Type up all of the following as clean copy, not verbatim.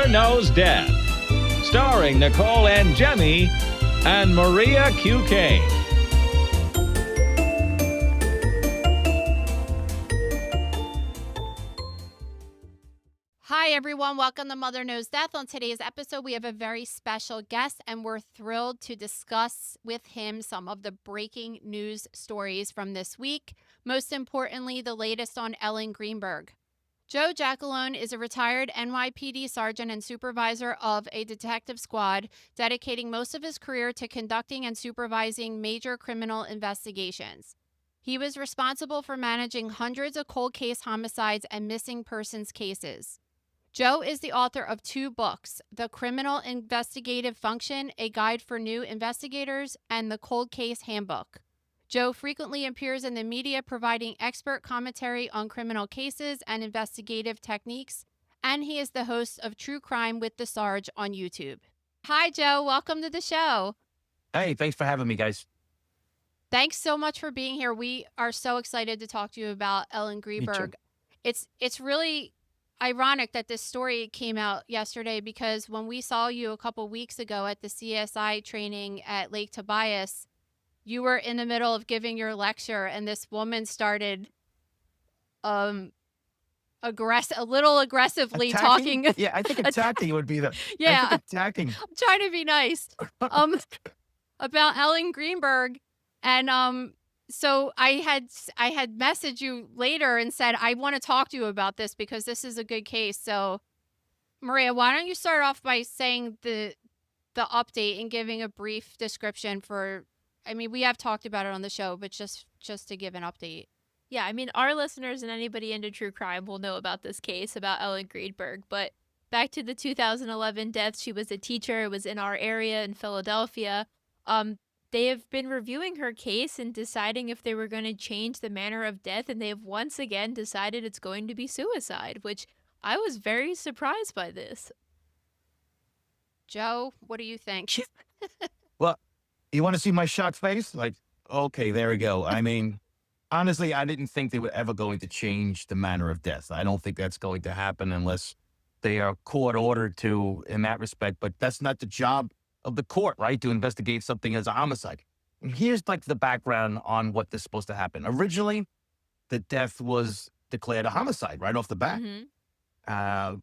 Mother Knows Death, starring Nicole and Jemmy and Maria QK. Hi, everyone. Welcome to Mother Knows Death. On today's episode, we have a very special guest, and we're thrilled to discuss with him some of the breaking news stories from this week. Most importantly, the latest on Ellen Greenberg. Joe Giacalone is a retired NYPD sergeant and supervisor of a detective squad, dedicating most of his career to conducting and supervising major criminal investigations. He was responsible for managing hundreds of cold case homicides and missing persons cases. Joe is the author of 2 books, The Criminal Investigative Function, A Guide for New Investigators, and The Cold Case Handbook. Joe frequently appears in the media providing expert commentary on criminal cases and investigative techniques, and he is the host of True Crime with the Sarge on YouTube. Hi, Joe. Welcome to the show. Hey, thanks for having me, guys. Thanks so much for being here. We are so excited to talk to you about Ellen Greenberg. It's really ironic that this story came out yesterday, because when we saw you a couple weeks ago at the CSI training at Lake Tobias, you were in the middle of giving your lecture, and this woman started a little aggressively Attacking? talking. Yeah, I think attacking would be the... Yeah. I think attacking. I'm trying to be nice. About Ellen Greenberg. And so I had messaged you later and said, I want to talk to you about this because this is a good case. So Maria, why don't you start off by saying the update and giving a brief description for, I mean, we have talked about it on the show, but just to give an update. Yeah, I mean, our listeners and anybody into true crime will know about this case, about Ellen Greenberg. But back to the 2011 death, she was a teacher. It was in our area in Philadelphia. They have been reviewing her case and deciding if they were going to change the manner of death, and they have once again decided it's going to be suicide, which I was very surprised by this. Joe, what do you think? Well, you want to see my shocked face? Like, okay, there we go. I mean, honestly, I didn't think they were ever going to change the manner of death. I don't think that's going to happen unless they are court ordered to in that respect. But that's not the job of the court, right? To investigate something as a homicide. And here's like the background on what this is supposed to happen. Originally, the death was declared a homicide right off the bat. Mm-hmm.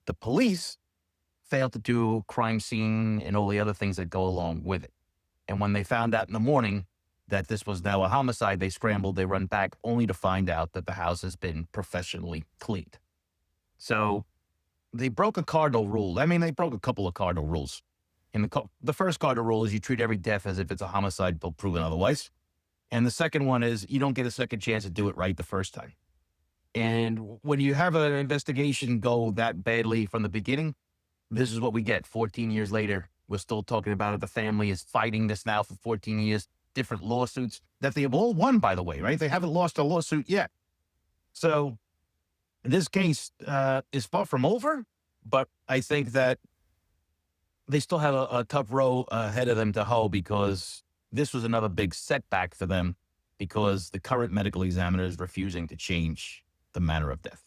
The police failed to do crime scene and all the other things that go along with it. And when they found out in the morning that this was now a homicide, they scrambled, they run back only to find out that the house has been professionally cleaned. So they broke a cardinal rule. I mean, they broke a couple of cardinal rules. And the first cardinal rule is you treat every death as if it's a homicide until proven otherwise. And the second one is you don't get a second chance to do it right the first time. And when you have an investigation go that badly from the beginning, this is what we get. 14 years later, we're still talking about it. The family is fighting this now for 14 years, different lawsuits that they have all won, by the way, right? They haven't lost a lawsuit yet. So this case is far from over, but I think that they still have a tough row ahead of them to hoe, because this was another big setback for them because the current medical examiner is refusing to change the manner of death.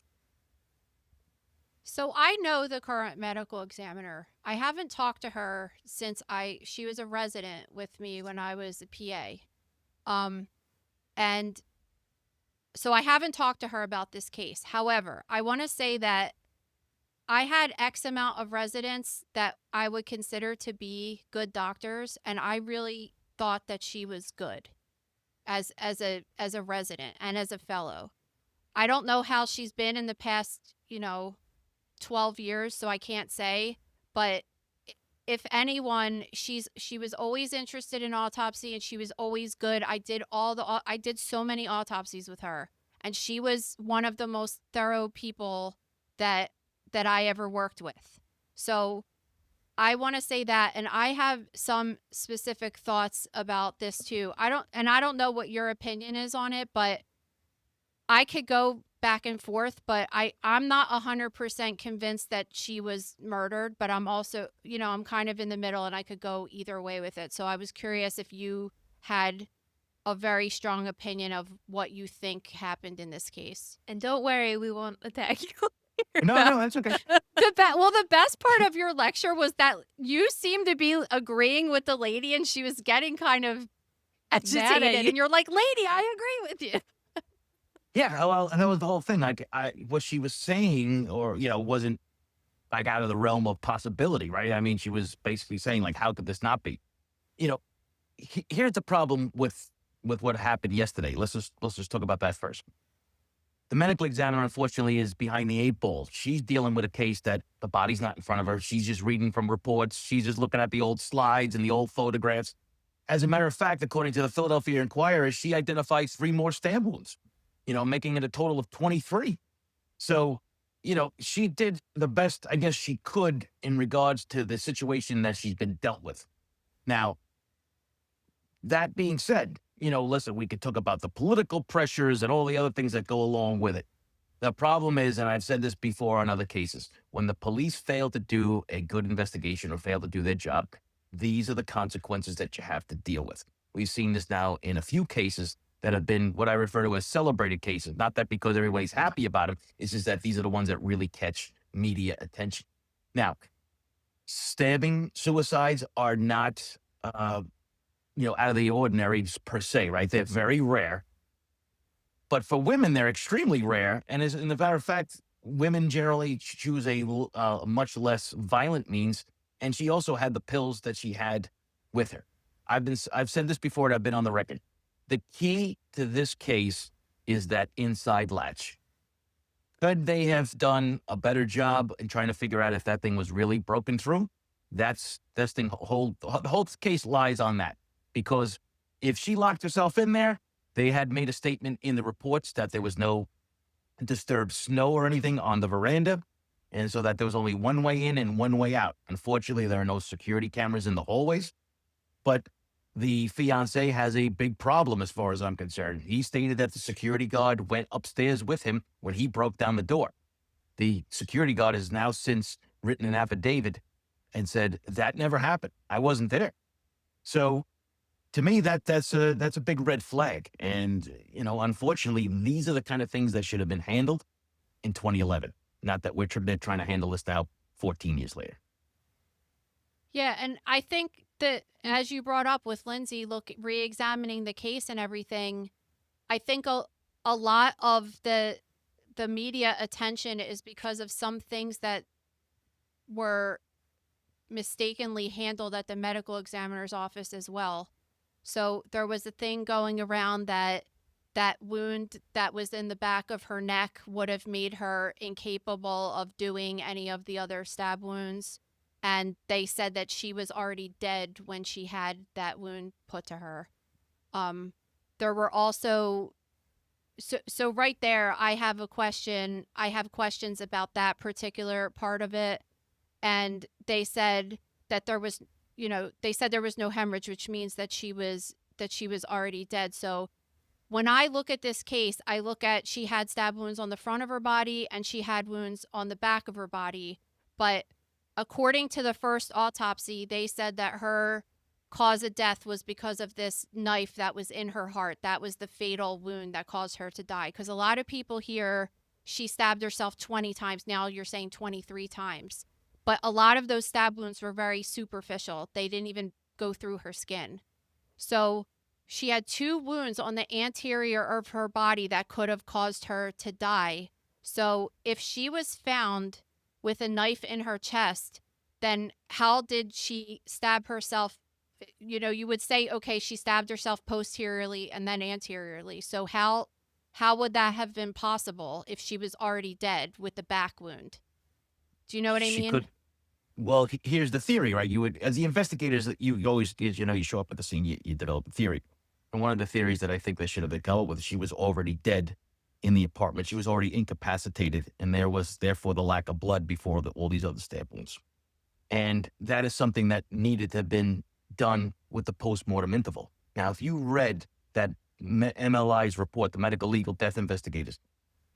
So I know the current medical examiner. I haven't talked to her since she was a resident with me when I was a PA. And so I haven't talked to her about this case. However, I want to say that I had X amount of residents that I would consider to be good doctors, and I really thought that she was good as a resident and as a fellow. I don't know how she's been in the past, 12 years, so I can't say, but if anyone, she was always interested in autopsy, and she was always good. I did so many autopsies with her, and she was one of the most thorough people that I ever worked with. So I want to say that, and I have some specific thoughts about this too. I don't know what your opinion is on it, but I could go back and forth, but I'm not 100% convinced that she was murdered, but I'm also, I'm kind of in the middle, and I could go either way with it. So I was curious if you had a very strong opinion of what you think happened in this case. And don't worry, we won't attack you. No, that's okay. The best part of your lecture was that you seemed to be agreeing with the lady, and she was getting kind of mad at it, and you're like, "Lady, I agree with you." Yeah, well, and that was the whole thing. Like, what she was saying, or wasn't like out of the realm of possibility, right? I mean, she was basically saying, like, how could this not be? You know, here's the problem with what happened yesterday. Let's just talk about that first. The medical examiner, unfortunately, is behind the eight ball. She's dealing with a case that the body's not in front of her. She's just reading from reports. She's just looking at the old slides and the old photographs. As a matter of fact, according to the Philadelphia Inquirer, she identifies 3 more stab wounds, making it a total of 23. So, she did the best, I guess, she could in regards to the situation that she's been dealt with. Now, that being said, listen, we could talk about the political pressures and all the other things that go along with it. The problem is, and I've said this before on other cases, when the police fail to do a good investigation or fail to do their job, these are the consequences that you have to deal with. We've seen this now in a few cases that have been what I refer to as celebrated cases. Not that because everybody's happy about them, it's just that these are the ones that really catch media attention. Now, stabbing suicides are not, out of the ordinary per se, right? They're very rare. But for women, they're extremely rare. And as a matter of fact, women generally choose a much less violent means. And she also had the pills that she had with her. I've said this before, and I've been on the record. The key to this case is that inside latch. Could they have done a better job in trying to figure out if that thing was really broken through? The whole case lies on that. Because if she locked herself in there, they had made a statement in the reports that there was no disturbed snow or anything on the veranda, and so that there was only one way in and one way out. Unfortunately, there are no security cameras in the hallways, but the fiance has a big problem as far as I'm concerned. He stated that the security guard went upstairs with him when he broke down the door. The security guard has now since written an affidavit and said, that never happened. I wasn't there. So to me, that's a big red flag. And, unfortunately, these are the kind of things that should have been handled in 2011. Not that they're trying to handle this now 14 years later. Yeah, and I think that, as you brought up with Lindsay, re-examining the case and everything, I think a lot of the media attention is because of some things that were mistakenly handled at the medical examiner's office as well. So there was a thing going around that wound that was in the back of her neck would have made her incapable of doing any of the other stab wounds. And they said that she was already dead when she had that wound put to her. There were also, so right there, I have a question. I have questions about that particular part of it. And they said that there was, there was no hemorrhage, which means that she was already dead. So when I look at this case, I look at, she had stab wounds on the front of her body and she had wounds on the back of her body. But according to the first autopsy, they said that her cause of death was because of this knife that was in her heart. That was the fatal wound that caused her to die. Because a lot of people hear she stabbed herself 20 times. Now you're saying 23 times. But a lot of those stab wounds were very superficial. They didn't even go through her skin. So she had 2 wounds on the anterior of her body that could have caused her to die. So if she was found with a knife in her chest, then how did she stab herself? You would say, okay, she stabbed herself posteriorly and then anteriorly. So how would that have been possible if she was already dead with the back wound? Do you know what I mean? Well, here's the theory, right? You would, as the investigators, you always, you show up at the scene, you develop a theory. And one of the theories that I think they should have been come up with, she was already dead in the apartment. She was already incapacitated, and there was therefore the lack of blood before all these other stab wounds. And that is something that needed to have been done with the post-mortem interval. Now, if you read that MLI's report, the Medical Legal Death Investigators,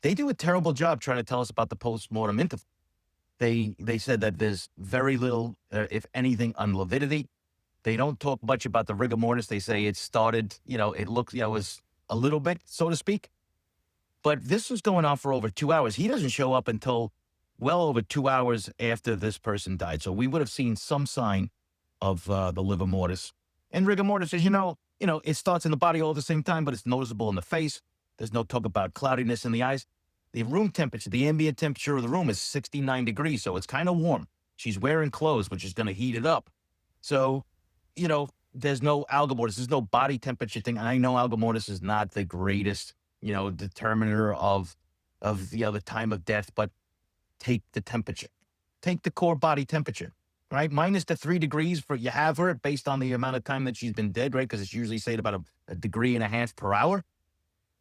they do a terrible job trying to tell us about the post-mortem interval. They said that there's very little, if anything, on lividity. They don't talk much about the rigor mortis. They say it started, it looks, it was a little bit, so to speak. But this was going on for over 2 hours. He doesn't show up until well over 2 hours after this person died. So we would have seen some sign of the livor mortis. And rigor mortis, as it starts in the body all at the same time, but it's noticeable in the face. There's no talk about cloudiness in the eyes. The room temperature, the ambient temperature of the room is 69 degrees, so it's kind of warm. She's wearing clothes, which is going to heat it up. So, there's no algal mortis. There's no body temperature thing. And I know algal mortis is not the greatest, determiner of the time of death, but take the temperature. Take the core body temperature, right? Minus the 3 degrees you have her based on the amount of time that she's been dead, right? Because it's usually say about a degree and a half per hour.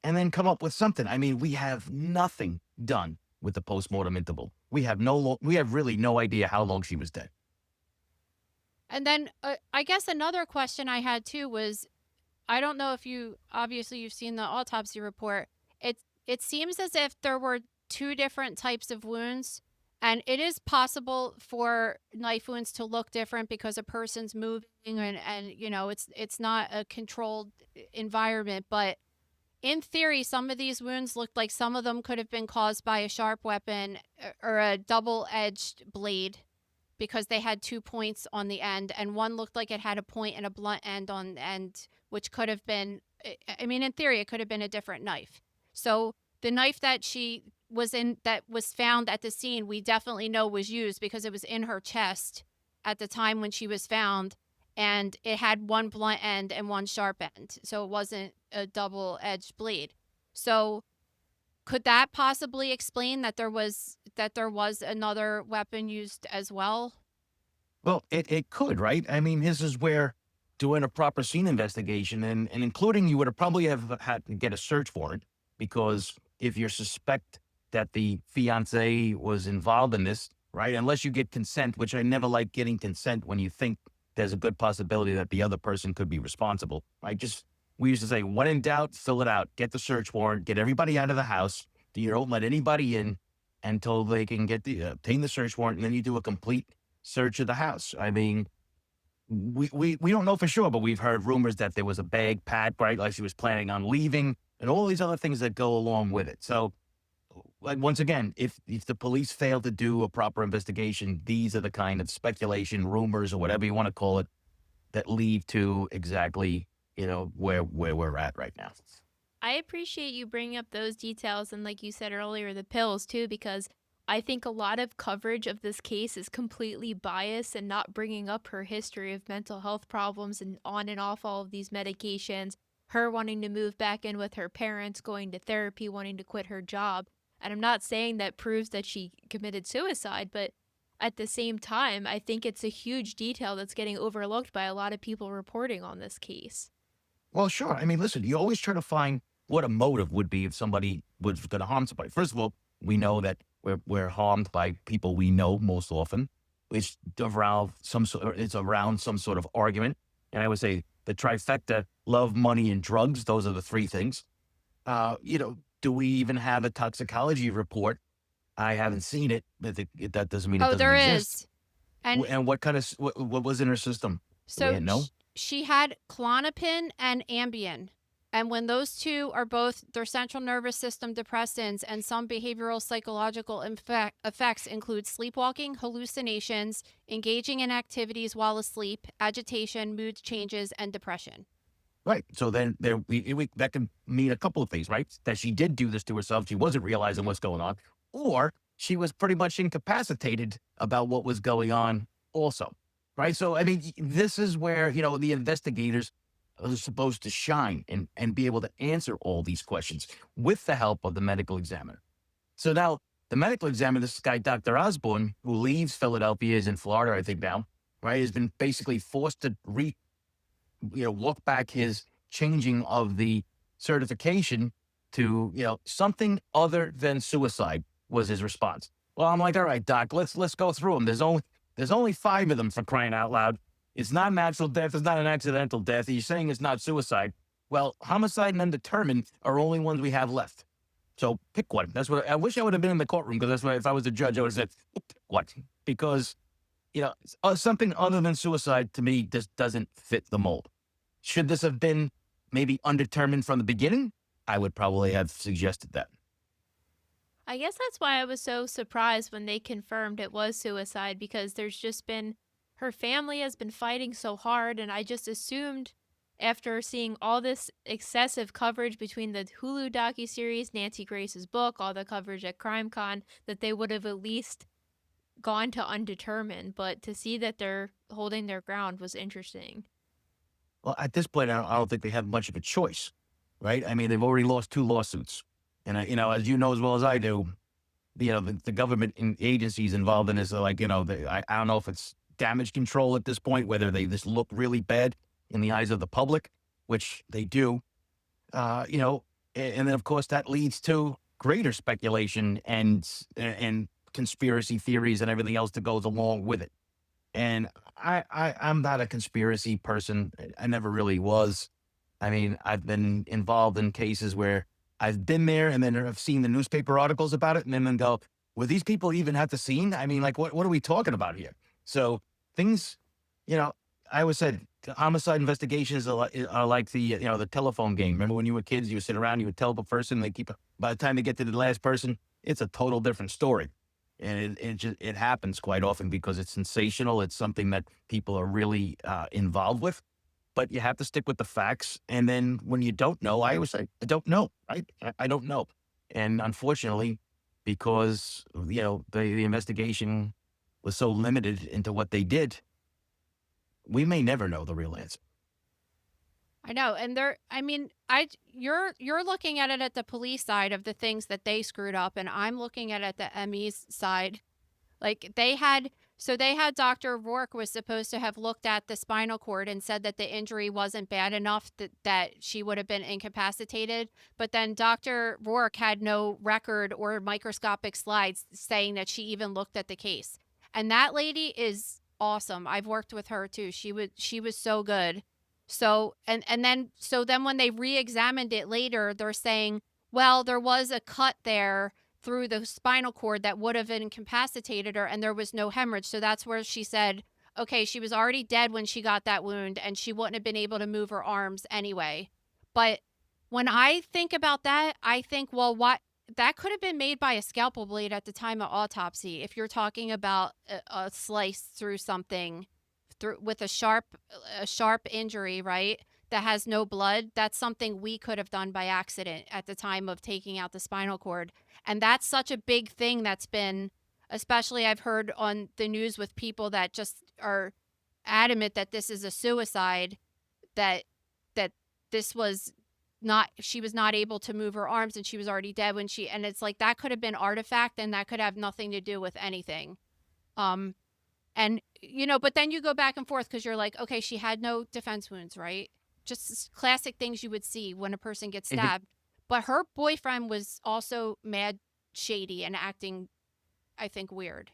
And then come up with something. I mean, we have nothing done with the postmortem interval. We have really no idea how long she was dead. And then I guess another question I had too was, I don't know if obviously you've seen the autopsy report. It seems as if there were 2 different types of wounds, and it is possible for knife wounds to look different because a person's moving and it's not a controlled environment. But in theory, some of these wounds looked like some of them could have been caused by a sharp weapon or a double-edged blade, because they had 2 points on the end, and one looked like it had a point and a blunt end on the end, which could have been, I mean, in theory, it could have been a different knife. So the knife that was found at the scene, we definitely know was used because it was in her chest at the time when she was found, and it had one blunt end and one sharp end. So it wasn't a double-edged blade. So could that possibly explain that there was another weapon used as well? Well, it could, right? I mean, this is where doing a proper scene investigation and including you would have probably have had to get a search warrant, because if you suspect that the fiance was involved in this, right? Unless you get consent, which I never like getting consent when you think there's a good possibility that the other person could be responsible, right? We used to say, when in doubt, fill it out, get the search warrant, get everybody out of the house. You don't let anybody in until they can obtain the search warrant, and then you do a complete search of the house. I mean, we don't know for sure, but we've heard rumors that there was a bag packed, right? Like she was planning on leaving, and all these other things that go along with it. So, like, once again, if the police fail to do a proper investigation, these are the kind of speculation, rumors, or whatever you want to call it, that lead to exactly, where we're at right now. I appreciate you bringing up those details and, like you said earlier, the pills too, because I think a lot of coverage of this case is completely biased and not bringing up her history of mental health problems and on and off all of these medications, her wanting to move back in with her parents, going to therapy, wanting to quit her job. And I'm not saying that proves that she committed suicide, but at the same time, I think it's a huge detail that's getting overlooked by a lot of people reporting on this case. Well, sure. I mean, listen, you always try to find what a motive would be if somebody was going to harm somebody. First of all, we know that we're harmed by people we know most often. It's around some sort of argument. And I would say the trifecta: love, money, and drugs. Those are the 3 things. Do we even have a toxicology report? I haven't seen it, but that doesn't mean it doesn't there exist. is. And what kind of what was in her system? so No. she had Klonopin and Ambien. And when those 2 are both their central nervous system depressants, and some behavioral psychological effects include sleepwalking, hallucinations, engaging in activities while asleep, agitation, mood changes, and depression. Right. So then that can mean a couple of things, right? That she did do this to herself. She wasn't realizing what's going on, or she was pretty much incapacitated about what was going on also. Right. So, I mean, this is where, the investigators are supposed to shine and be able to answer all these questions with the help of the medical examiner. So now the medical examiner, this guy, Dr. Osborne, who leaves Philadelphia, is in Florida, I think now, right, has been basically forced to walk back his changing of the certification to, something other than suicide was his response. Well, I'm like, all right, Doc, let's go through them. There's only 5 of them, for crying out loud. It's not natural death. It's not an accidental death. You're saying it's not suicide. Well, homicide and undetermined are only ones we have left. So pick one. That's what I wish I would have been in the courtroom, because that's why if I was the judge, I would have said, pick one. Because, something other than suicide to me just doesn't fit the mold. Should this have been maybe undetermined from the beginning? I would probably have suggested that. I guess that's why I was so surprised when they confirmed it was suicide, because there's just been, her family has been fighting so hard, and I just assumed after seeing all this excessive coverage between the Hulu docuseries, Nancy Grace's book, all the coverage at CrimeCon, that they would have at least gone to undetermined, but to see that they're holding their ground was interesting. Well, at this point, I don't think they have much of a choice, right? I mean, they've already lost 2 lawsuits. And, as you know as well as I do, the government agencies involved in this are like, I don't know if it's damage control at this point, whether they just look really bad in the eyes of the public, which they do, and then, of course, that leads to greater speculation and conspiracy theories and everything else that goes along with it. And I'm not a conspiracy person. I never really was. I mean, I've been involved in cases where I've been there and then I've seen the newspaper articles about it and then go, were these people even at the scene? I mean, like, what are we talking about here? So things, I always said homicide investigations are like the telephone game. Remember when you were kids, you would sit around, you would tell the person, by the time they get to the last person, it's a total different story. And it happens quite often because it's sensational. It's something that people are really involved with, but you have to stick with the facts. And then when you don't know, I always say, I don't know, right? I don't know. And unfortunately, because, the investigation was so limited into what they did, we may never know the real answer. I know, and you're looking at it at the police side of the things that they screwed up, and I'm looking at it at the ME's side. Like they had Dr. Rourke was supposed to have looked at the spinal cord and said that the injury wasn't bad enough that she would have been incapacitated. But then Dr. Rourke had no record or microscopic slides saying that she even looked at the case. And that lady is awesome. I've worked with her too. She was so good. So then when they re-examined it later, they're saying, well, there was a cut there through the spinal cord that would have incapacitated her and there was no hemorrhage. So that's where she said, okay, she was already dead when she got that wound and she wouldn't have been able to move her arms anyway. But when I think about that, I think, well, what that could have been made by a scalpel blade at the time of autopsy. If you're talking about a slice through something with a sharp injury, right? That has no blood, that's something we could have done by accident at the time of taking out the spinal cord. And that's such a big thing that's been, especially I've heard on the news with people that just are adamant that this is a suicide, that this was not, she was not able to move her arms and she was already dead and it's like that could have been artifact and that could have nothing to do with anything. And, but then you go back and forth because you're like, okay, she had no defense wounds, right? Just classic things you would see when a person gets stabbed. But her boyfriend was also mad shady and acting, I think, weird.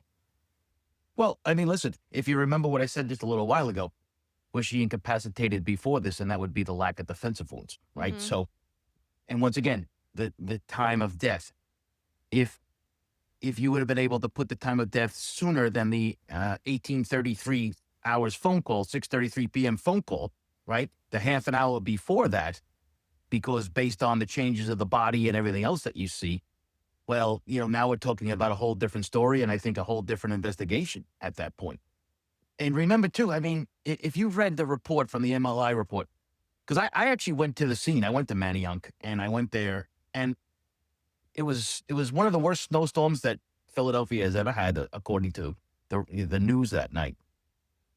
Well, I mean, listen, if you remember what I said just a little while ago, was she incapacitated before this? And that would be the lack of defensive wounds, right? Mhm. So, and once again, the time of death, if you would have been able to put the time of death sooner than the 1833 hours phone call, 6:33 p.m. phone call, right? The half an hour before that, because based on the changes of the body and everything else that you see, well, now we're talking about a whole different story and I think a whole different investigation at that point. And remember too, I mean, if you've read the report from the MLI report, because I actually went to the scene, I went to Manayunk and I went there and it was one of the worst snowstorms that Philadelphia has ever had, according to the news that night.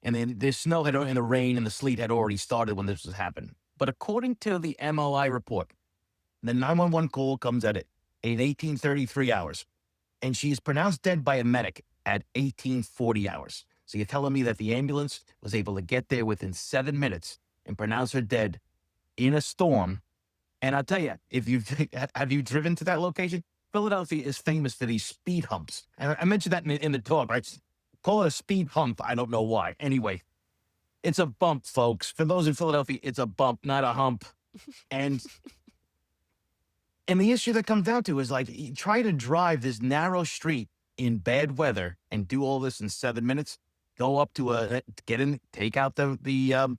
And then the snow and the rain and the sleet had already started when this was happening. But according to the MLI report, the 911 call comes at 1833 hours, and she is pronounced dead by a medic at 1840 hours. So you're telling me that the ambulance was able to get there within 7 minutes and pronounce her dead in a storm. And I'll tell you, have you driven to that location? Philadelphia is famous for these speed humps. And I mentioned that in the talk, right? Call it a speed hump. I don't know why. Anyway, it's a bump, folks. For those in Philadelphia, it's a bump, not a hump. And the issue that comes down to is like, you try to drive this narrow street in bad weather and do all this in 7 minutes. Go up to get in, take out the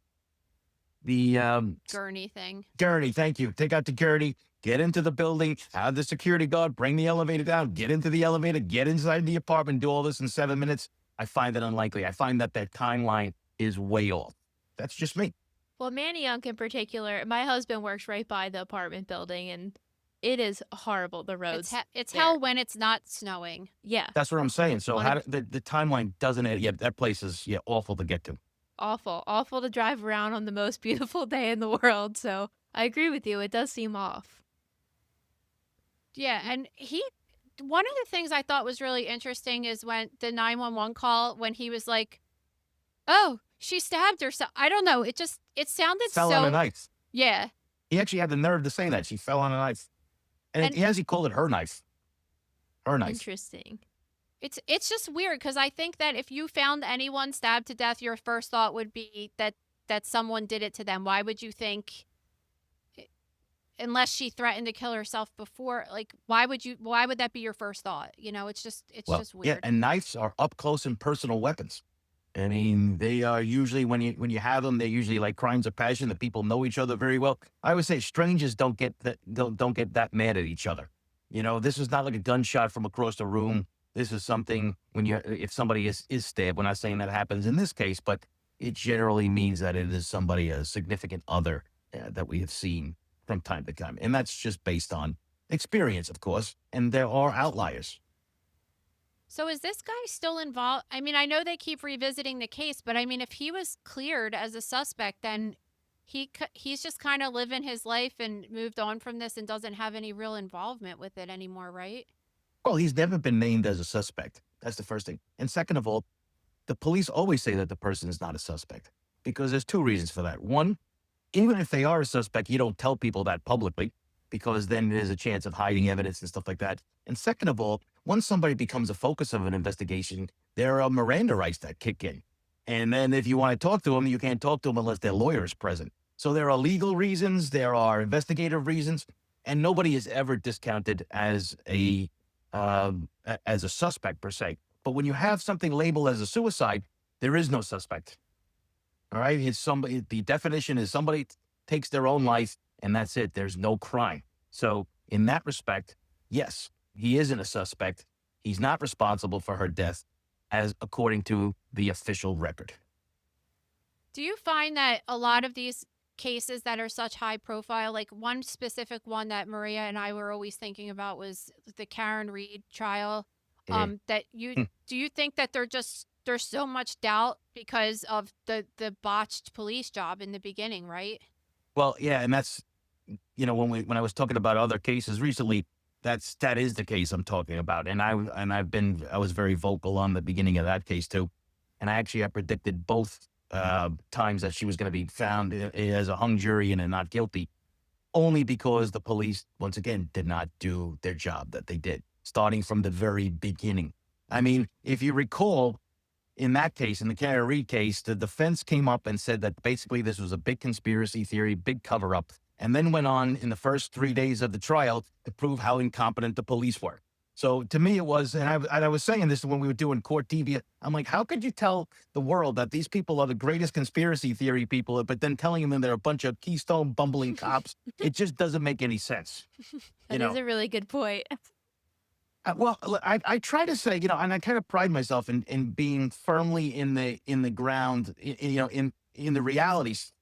Gurney thing. gurney. Thank you. Take out the gurney, get into the building, have the security guard bring the elevator down, get into the elevator, get inside the apartment, do all this in 7 minutes. I find that unlikely. I find that timeline is way off. That's just me. Well, Manayunk in particular, my husband works right by the apartment building, and it is horrible, the roads. It's there. hell when it's not snowing. Yeah, That's what I'm saying. So Well, the timeline doesn't, that place is awful to get to. awful to drive around on the most beautiful day in the world. So I agree with you. It does seem off. Yeah, and one of the things I thought was really interesting is when the 911 call, when he was like, "Oh, she stabbed herself." I don't know. It sounded Fell so. on a knife. Yeah, He actually had the nerve to say that. She fell on a knife. And And- he actually called it her knife. Her knife. Interesting. it's just weird because I think that if you found anyone stabbed to death, your first thought would be that someone did it to them. Why would you think? Unless she threatened to kill herself before, like, why would that be your first thought? it's just weird. Yeah, and knives are up close and personal weapons. I mean, they are usually, when you have them, they're usually like crimes of passion that people know each other very well. I would say strangers don't get that mad at each other. This is not like a gunshot from across the room. This is something if somebody is stabbed. We're not saying that happens in this case, but it generally means that it is somebody, a significant other that we have seen from time to time. And that's just based on experience, of course. And there are outliers. So is this guy still involved? I mean, I know they keep revisiting the case, but I mean, if he was cleared as a suspect, then he's just kind of living his life and moved on from this and doesn't have any real involvement with it anymore, right? Well, he's never been named as a suspect. That's the first thing. And second of all, the police always say that the person is not a suspect because there's two reasons for that. One, even if they are a suspect, you don't tell people that publicly because then there's a chance of hiding evidence and stuff like that. And second of all, once somebody becomes a focus of an investigation, there are Miranda rights that kick in. And then if you want to talk to them, you can't talk to them unless their lawyer is present. So there are legal reasons, there are investigative reasons, and nobody is ever discounted as a suspect per se. But when you have something labeled as a suicide, there is no suspect. All right, it's somebody. The definition is somebody takes their own life, and that's it. There's no crime. So in that respect, yes, he isn't a suspect. He's not responsible for her death, as according to the official record. Do you find that a lot of these cases that are such high profile, like one specific one that Maria and I were always thinking about was the Karen Reed trial, that do you think that there's so much doubt because of the botched police job in the beginning, right? Well, yeah, and that's when I was talking about other cases recently, that is the case I'm talking about, and I was very vocal on the beginning of that case too, and I predicted both times that she was going to be found as a hung jury and a not guilty, only because the police once again did not do their job that they did, starting from the very beginning. I mean, if you recall, in that case, in the Karen Reed case, the defense came up and said that basically this was a big conspiracy theory, big cover-up, and then went on in the first 3 days of the trial to prove how incompetent the police were. So to me, it was, and I was saying this when we were doing court TV, I'm like, how could you tell the world that these people are the greatest conspiracy theory people, but then telling them they're a bunch of Keystone bumbling cops? It just doesn't make any sense. That is a really good point. Well, I try to say, and I kind of pride myself in being firmly in the ground, in the realities,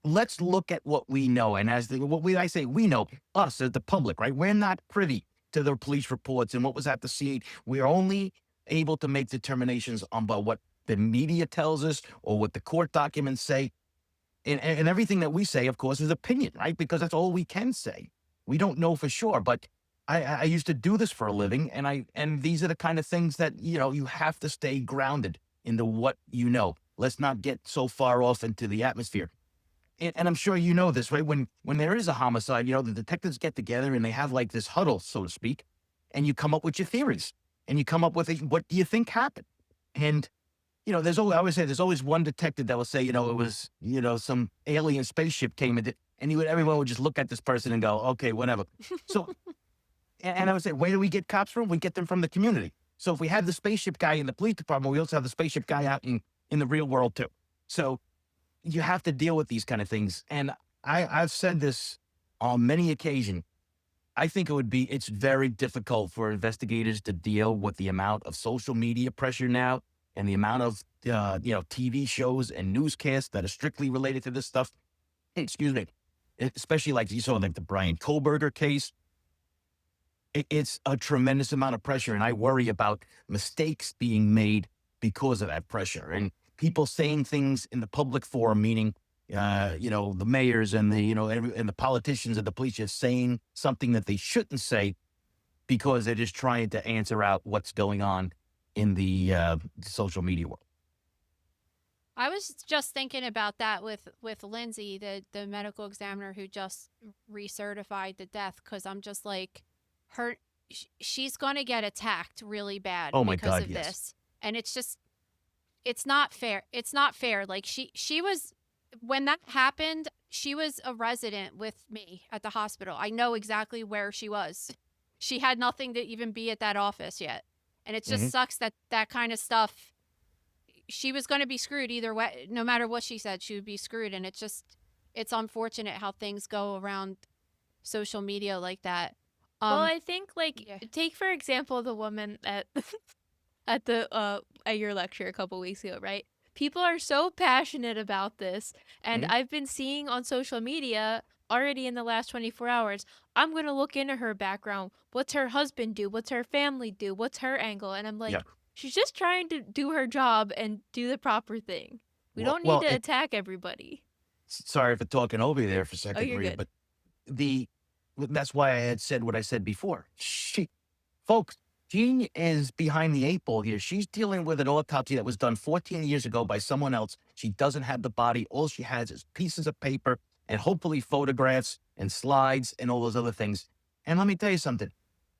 let's look at what we know. And I say, we know, us as the public, right? We're not privy to the police reports and what was at the scene. We're only able to make determinations on about what the media tells us or what the court documents say. And everything that we say, of course, is opinion, right? Because that's all we can say. We don't know for sure, but I used to do this for a living, and these are the kind of things that, you have to stay grounded into what you know. Let's not get so far off into the atmosphere. And I'm sure you know this, right? When there is a homicide, the detectives get together and they have like this huddle, so to speak, and you come up with your theories and you come up with what do you think happened? And, I always say there's always one detective that will say, it was, some alien spaceship came in, and everyone would just look at this person and go, okay, whatever. So, and I would say, where do we get cops from? We get them from the community. So if we have the spaceship guy in the police department, we also have the spaceship guy out in the real world too. So you have to deal with these kind of things. And I've said this on many occasions. I think it's very difficult for investigators to deal with the amount of social media pressure now and the amount of, TV shows and newscasts that are strictly related to this stuff. Excuse me. Especially like you saw like the Brian Kohlberger case. It's a tremendous amount of pressure. And I worry about mistakes being made because of that pressure and people saying things in the public forum, meaning the mayors and and the politicians and the police just saying something that they shouldn't say because they're just trying to answer out what's going on in the social media world. I was just thinking about that with Lindsay, the medical examiner who just recertified the death, because I'm just like, she's going to get attacked really bad Oh my because God, of yes. this, and it's not fair. It's not fair. Like she was, when that happened, she was a resident with me at the hospital. I know exactly where she was. She had nothing to even be at that office yet, and it just sucks that kind of stuff. She was going to be screwed either way. No matter what she said, she would be screwed. And it's unfortunate how things go around social media like that. Well, I think yeah. take for example the woman at at your lecture a couple weeks ago, right? People are so passionate about this, and I've been seeing on social media already in the last 24 hours, I'm going to look into her background. What's her husband do? What's her family do? What's her angle? And I'm like, Yeah. she's just trying to do her job and do the proper thing. We Well- don't need well, to it- attack everybody. Sorry for talking over you there for a second, you're Maria, good. but that's why I had said what I said before. Folks, she is behind the 8 ball here. She's dealing with an autopsy that was done 14 years ago by someone else. She doesn't have the body. All she has is pieces of paper and hopefully photographs and slides and all those other things. And let me tell you something.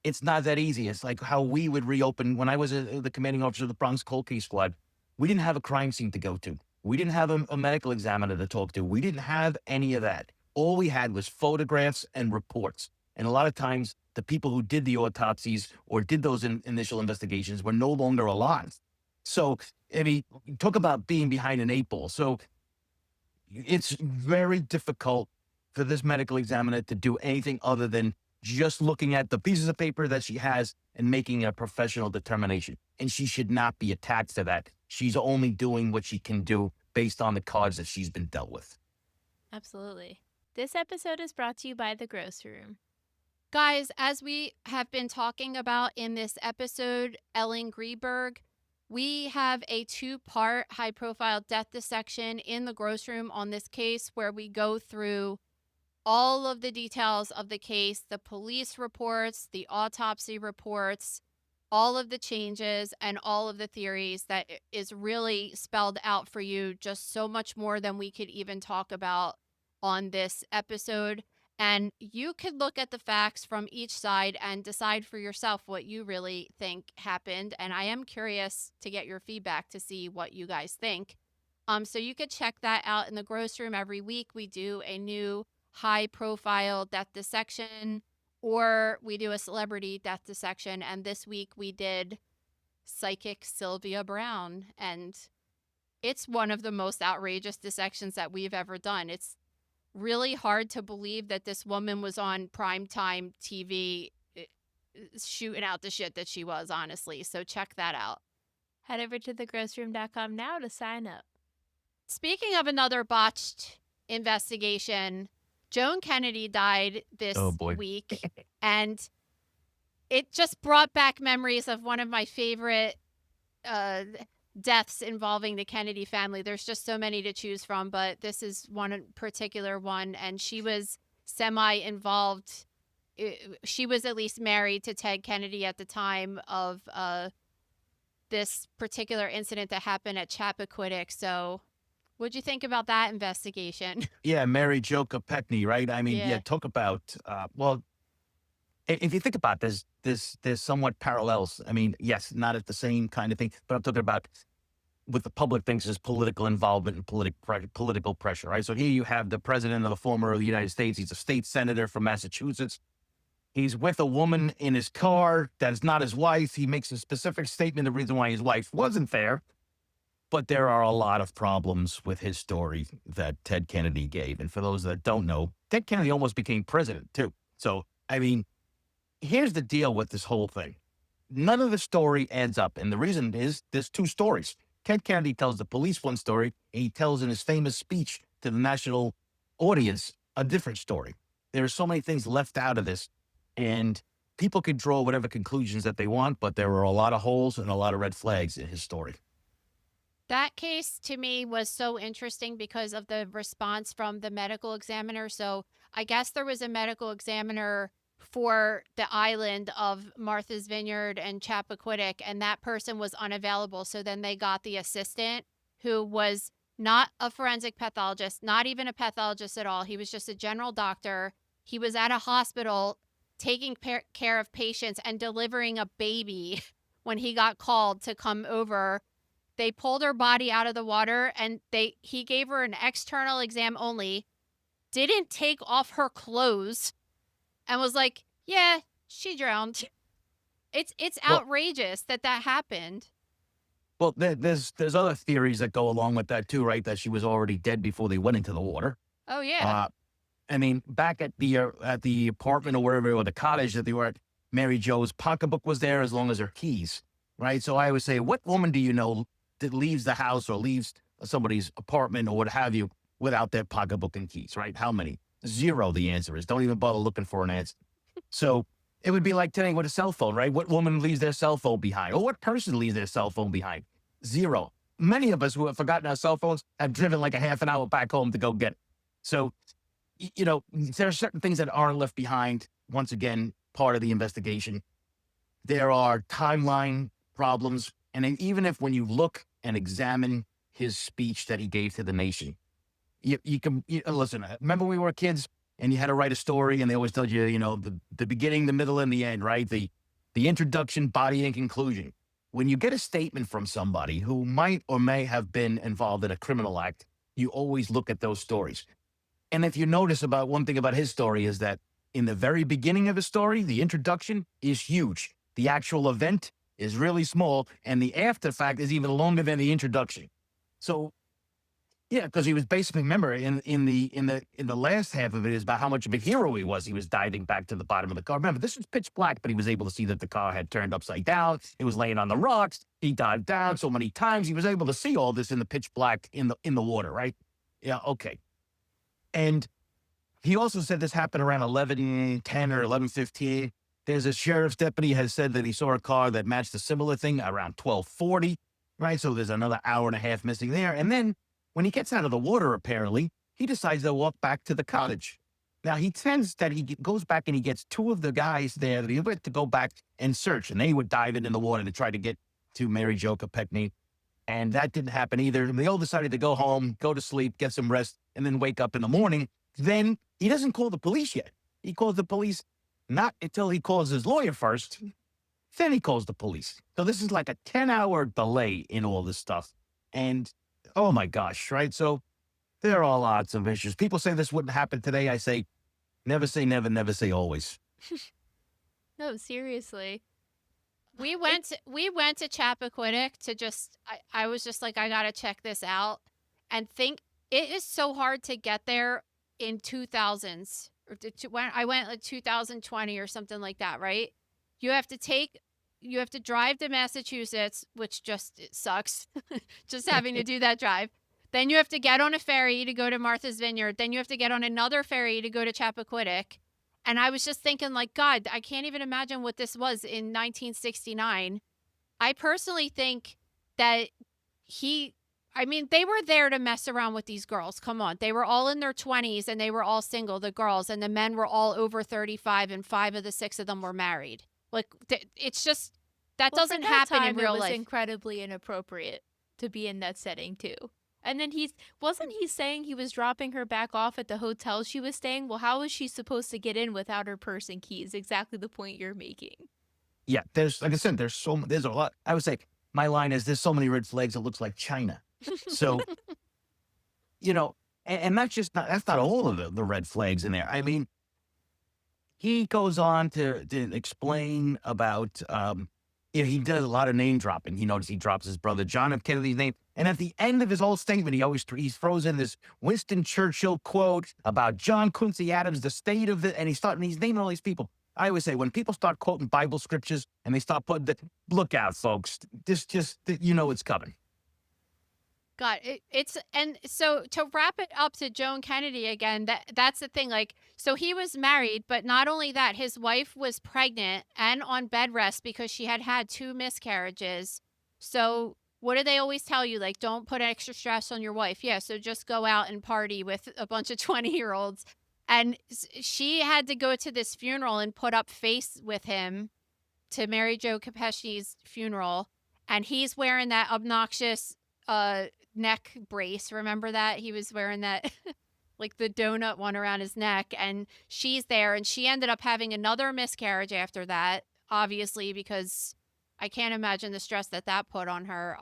It's not that easy. It's like how we would reopen. When I was the commanding officer of the Bronx Cold Case Squad, we didn't have a crime scene to go to. We didn't have a medical examiner to talk to. We didn't have any of that. All we had was photographs and reports. And a lot of times, the people who did the autopsies or did those initial investigations were no longer alive. So, I mean, talk about being behind an 8 ball. So it's very difficult for this medical examiner to do anything other than just looking at the pieces of paper that she has and making a professional determination. And she should not be attached to that. She's only doing what she can do based on the cards that she's been dealt with. Absolutely. This episode is brought to you by The Grocery Room. Guys, as we have been talking about in this episode, Ellen Greenberg, we have a 2-part high-profile death dissection in the grocery room on this case where we go through all of the details of the case, the police reports, the autopsy reports, all of the changes, and all of the theories that is really spelled out for you, just so much more than we could even talk about on this episode. And you could look at the facts from each side and decide for yourself what you really think happened. And I am curious to get your feedback to see what you guys think. So you could check that out in the grocery room. Every week we do a new high profile death dissection, or we do a celebrity death dissection. And this week we did psychic Sylvia Brown. And it's one of the most outrageous dissections that we've ever done. It's really hard to believe that this woman was on primetime TV shooting out the shit that she was, honestly. So check that out. Head over to thegroceryroom.com now to sign up. Speaking of another botched investigation, Joan Kennedy died this week, and it just brought back memories of one of my favorite deaths involving the Kennedy family. There's just so many to choose from, but this is one particular one, and she was semi-involved. She was at least married to Ted Kennedy at the time of this particular incident that happened at Chappaquiddick. So what'd you think about that investigation? Yeah, Mary Jo Kopechne, right? I mean, yeah, talk about, if you think about this, there's somewhat parallels. I mean, yes, not at the same kind of thing, but I'm talking about what the public thinks is political involvement and political pressure, right? So here you have the president of the former United States. He's a state senator from Massachusetts. He's with a woman in his car that is not his wife. He makes a specific statement, the reason why his wife wasn't there. But there are a lot of problems with his story that Ted Kennedy gave. And for those that don't know, Ted Kennedy almost became president too. So, I mean, here's the deal with this whole thing. None of the story adds up. And the reason is there's two stories. Ted Kennedy tells the police one story, and he tells in his famous speech to the national audience a different story. There are so many things left out of this, and people can draw whatever conclusions that they want, but there were a lot of holes and a lot of red flags in his story. That case to me was so interesting because of the response from the medical examiner. So I guess there was a medical examiner for the island of Martha's Vineyard and Chappaquiddick, and that person was unavailable. So then they got the assistant, who was not a forensic pathologist, not even a pathologist at all. He was just a general doctor. He was at a hospital taking care of patients and delivering a baby when he got called to come over. They pulled her body out of the water, and he gave her an external exam only, didn't take off her clothes, and was like, yeah, she drowned. It's outrageous that happened. Well, there's other theories that go along with that too, right? That she was already dead before they went into the water. Oh, yeah. I mean, back at the apartment or wherever, or the cottage that they were at, Mary Jo's pocketbook was there as long as her keys, right? So I always say, what woman do you know that leaves the house or leaves somebody's apartment or what have you without their pocketbook and keys, right? How many? Zero, the answer is. Don't even bother looking for an answer. So it would be like today with a cell phone, right? What woman leaves their cell phone behind? Or what person leaves their cell phone behind? Zero. Many of us who have forgotten our cell phones have driven like a half an hour back home to go get it. So, you know, there are certain things that aren't left behind. Once again, part of the investigation. There are timeline problems. And even if when you look and examine his speech that he gave to the nation, you can listen. Remember we were kids and you had to write a story, and they always told you, you know, the beginning, the middle, and the end, right? The introduction, body, and conclusion. When you get a statement from somebody who might or may have been involved in a criminal act, you always look at those stories. And if you notice about one thing about his story is that in the very beginning of his story, the introduction is huge. The actual event is really small, and the after fact is even longer than the introduction. So, yeah, because he was basically, remember, in the last half of it is about how much of a hero he was. He was diving back to the bottom of the car. Remember, this was pitch black, but he was able to see that the car had turned upside down. It was laying on the rocks. He dived down so many times. He was able to see all this in the pitch black in the water, right? Yeah, okay. And he also said this happened around 11:10 or 11:15. There's a sheriff's deputy has said that he saw a car that matched a similar thing around 12:40, right? So there's another hour and a half missing there. And then when he gets out of the water, apparently, he decides to walk back to the cottage. Now, he tends that he goes back and he gets two of the guys there that he went to go back and search, and they would dive in the water to try to get to Mary Jo Kopechne. And that didn't happen either. They all decided to go home, go to sleep, get some rest, and then wake up in the morning. Then he doesn't call the police yet. He calls the police not until he calls his lawyer first. Then he calls the police. So this is like a 10-hour delay in all this stuff. And oh my gosh, right? So there are lots of issues. People say this wouldn't happen today. I say, never say never, never say always. No, seriously. We went to Chappaquiddick to just, I was just like, I got to check this out and think it is so hard to get there in 2000s. When I went like 2020 or something like that, right? You have to drive to Massachusetts, which just it sucks, just having to do that drive. Then you have to get on a ferry to go to Martha's Vineyard. Then you have to get on another ferry to go to Chappaquiddick. And I was just thinking, like, God, I can't even imagine what this was in 1969. I personally think that they were there to mess around with these girls. Come on. They were all in their 20s and they were all single, the girls, and the men were all over 35 and 5 of the 6 of them were married. Like, it's just, doesn't happen in real life. It was incredibly inappropriate to be in that setting, too. And then wasn't he saying he was dropping her back off at the hotel she was staying? Well, how was she supposed to get in without her purse and keys? Exactly the point you're making. Yeah, there's, like I said, there's a lot. I would say my line is there's so many red flags it looks like China. So, you know, and that's not all of the red flags in there. I mean, he goes on to explain about he does a lot of name dropping. He drops his brother John F. Kennedy's name. And at the end of his whole statement, he throws in this Winston Churchill quote about John Quincy Adams, the state of the, and he's naming all these people. I always say, when people start quoting Bible scriptures and they start putting look out, folks, it's coming. God, it's and so to wrap it up to Joan Kennedy again, that's the thing. Like, so he was married, but not only that, his wife was pregnant and on bed rest because she had had 2 miscarriages. So what do they always tell you? Like, don't put extra stress on your wife. Yeah, so just go out and party with a bunch of 20-year-olds. And she had to go to this funeral and put up face with him to Mary Jo Pesci's funeral, and he's wearing that obnoxious neck brace. Remember that? He was wearing that like the donut one around his neck, and she's there, and she ended up having another miscarriage after that, obviously, because I can't imagine the stress that put on her.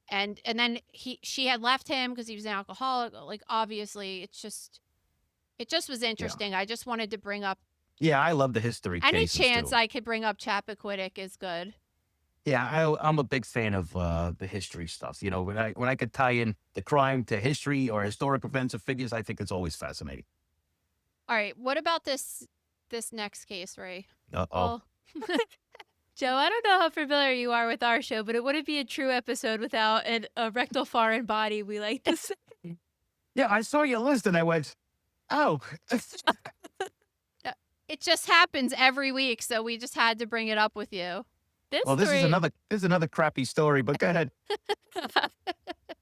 And then she had left him because he was an alcoholic. Like, obviously, it just was interesting. I just wanted to bring up. Yeah, I love the history. Any cases chance too. I could bring up Chappaquiddick is good. Yeah, I'm a big fan of the history stuff. When I could tie in the crime to history or historic events or figures, I think it's always fascinating. All right, what about this next case, Ray? Uh-oh. Well, Joe, I don't know how familiar you are with our show, but it wouldn't be a true episode without a rectal foreign body, we like to say. Yeah, I saw your list and I went, oh. It just happens every week, so we just had to bring it up with you. This is another crappy story, but go ahead.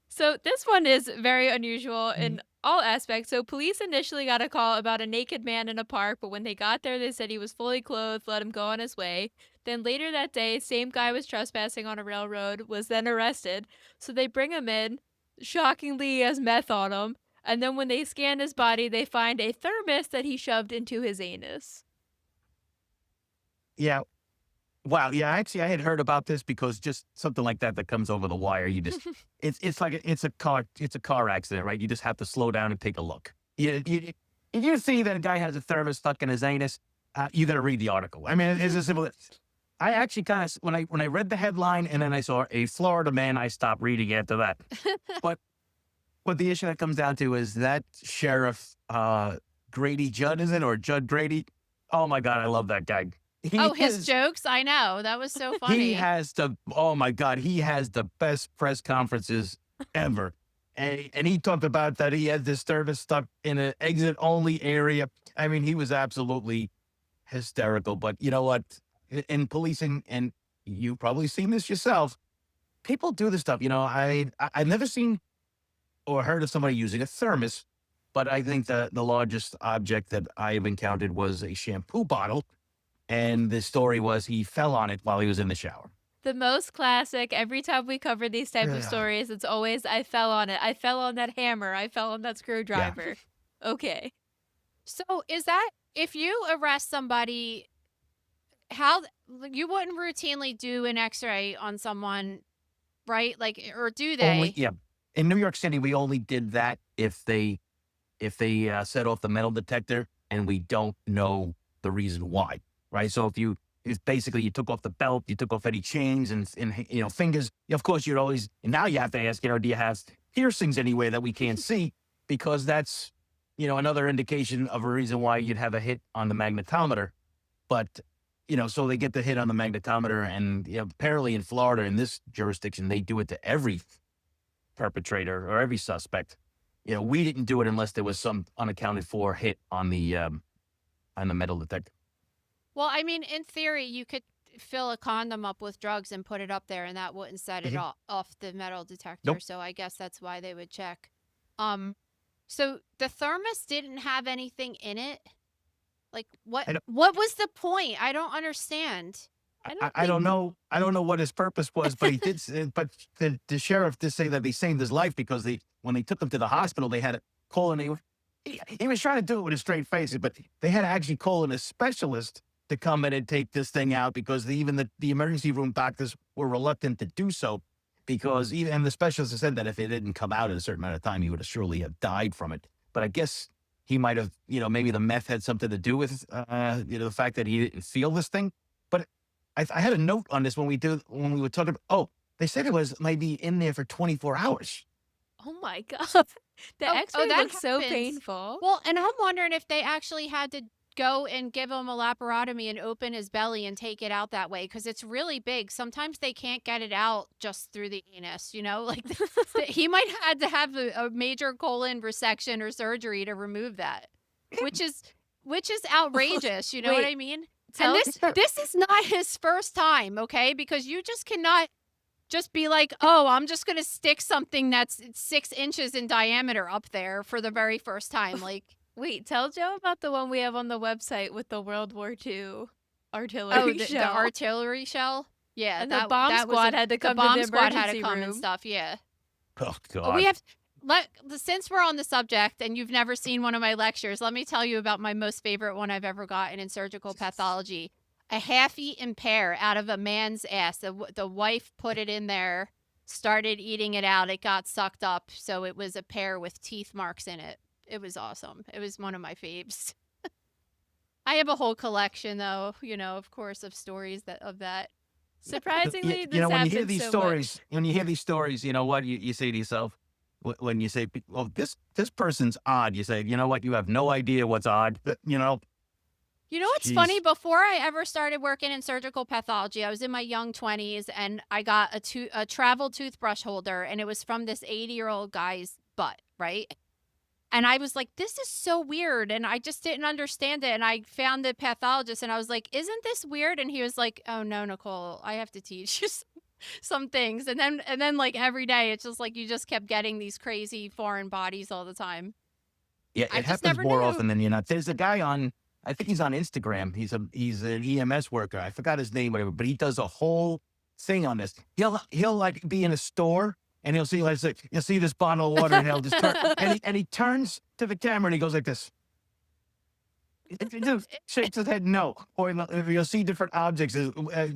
So this one is very unusual in all aspects. So police initially got a call about a naked man in a park, but when they got there, they said he was fully clothed, let him go on his way. Then later that day, same guy was trespassing on a railroad, was then arrested. So they bring him in, shockingly he has meth on him. And then when they scan his body, they find a thermos that he shoved into his anus. Yeah. Wow. Yeah. Actually, I had heard about this because just something like that comes over the wire. You just, it's like it's a car accident, right? You just have to slow down and take a look. If you see that a guy has a thermos stuck in his anus, you got to read the article. I mean, it's as simple as. I actually kind of when I read the headline and then I saw a Florida man, I stopped reading after that. But what the issue that comes down to is that Sheriff Grady Judd, is it, or Judd Grady? Oh my God, I love that guy. His jokes, I know, that was so funny. He has the best press conferences ever. And he talked about that he had this thermos stuck in an exit only area. I mean, he was absolutely hysterical. But you know what? In policing, and you've probably seen this yourself, people do this stuff. I've never seen or heard of somebody using a thermos, but I think the largest object that I've encountered was a shampoo bottle. And the story was he fell on it while he was in the shower. The most classic, every time we cover these type of stories, it's always, I fell on it. I fell on that hammer. I fell on that screwdriver. Yeah. Okay. So is that, if you arrest somebody, how, you wouldn't routinely do an x-ray on someone, right? Like, or do they? In New York City, we only did that if they set off the metal detector and we don't know the reason why. Right. So if basically you took off the belt, you took off any chains and fingers, of course, you'd always, now you have to ask, do you have piercings anywhere that we can't see? Because that's, another indication of a reason why you'd have a hit on the magnetometer. But, so they get the hit on the magnetometer, and apparently in Florida, in this jurisdiction, they do it to every perpetrator or every suspect. We didn't do it unless there was some unaccounted for hit on the metal detector. Well, I mean, in theory, you could fill a condom up with drugs and put it up there, and that wouldn't set it off the metal detector. Nope. So I guess that's why they would check. So the thermos didn't have anything in it. Like, what was the point? I don't understand. I don't know. I don't know what his purpose was, but he did. But the sheriff did say that they saved his life because when they took him to the hospital, they had to call in. He was trying to do it with a straight face, but they had to actually call in a specialist to come in and take this thing out, because even the emergency room doctors were reluctant to do so, because and the specialist said that if it didn't come out in a certain amount of time, he would have surely have died from it. But I guess he might have, maybe the meth had something to do with, the fact that he didn't feel this thing. But I had a note on this when we were talking. Oh, they said it was maybe in there for 24 hours. Oh my god. The Oh, X-ray that looks so happens. painful. Well, and I'm wondering if they actually had to go and give him a laparotomy and open his belly and take it out that way because it's really big. Sometimes they can't get it out just through the anus, you know? Like he might had to have a major colon resection or surgery to remove that, which is outrageous, you know what Wait, I mean? Tell And this is not his first time, okay? Because you just cannot just be like, oh, I'm just going to stick something that's 6 inches in diameter up there for the very first time. Like, Wait, tell Joe about the one we have on the website with the World War II artillery oh, the shell. artillery shell? Yeah. And the bomb that was squad had to come the to bomb the squad had to emergency come and room. stuff. Yeah. Oh But God. we have, since we're on the subject and you've never seen one of my lectures, let me tell you about my most favorite one I've ever gotten in surgical pathology. A half-eaten pear out of a man's ass. The wife put it in there, started eating it out. It got sucked up, so it was a pear with teeth marks in it. It was awesome. It was one of my faves. I have a whole collection, though, you know, of course, of stories of that. Surprisingly, You this know, when you happens hear these so stories, you know what you say to yourself when you say, "Oh, this person's odd." You say, "You know what? You have no idea what's odd." You know. You know what's funny? Before I ever started working in surgical pathology, I was in my young 20s and I got a travel toothbrush holder and it was from this 80-year-old guy's butt, right? And I was like, this is so weird. And I just didn't understand it. And I found the pathologist and I was like, isn't this weird? And he was like, oh no, Nicole, I have to teach you some things. And then like every day, it's just like you just kept getting these crazy foreign bodies all the time. Yeah, I it just happens never more knew. often than you're not. There's a guy on, I think he's on Instagram. He's an EMS worker. I forgot his name, whatever, but he does a whole thing on this. He'll like be in a store and he'll see you'll see this bottle of water and he'll just turn and he turns to the camera and he goes like this. He just shakes his head no. Or you'll see different objects.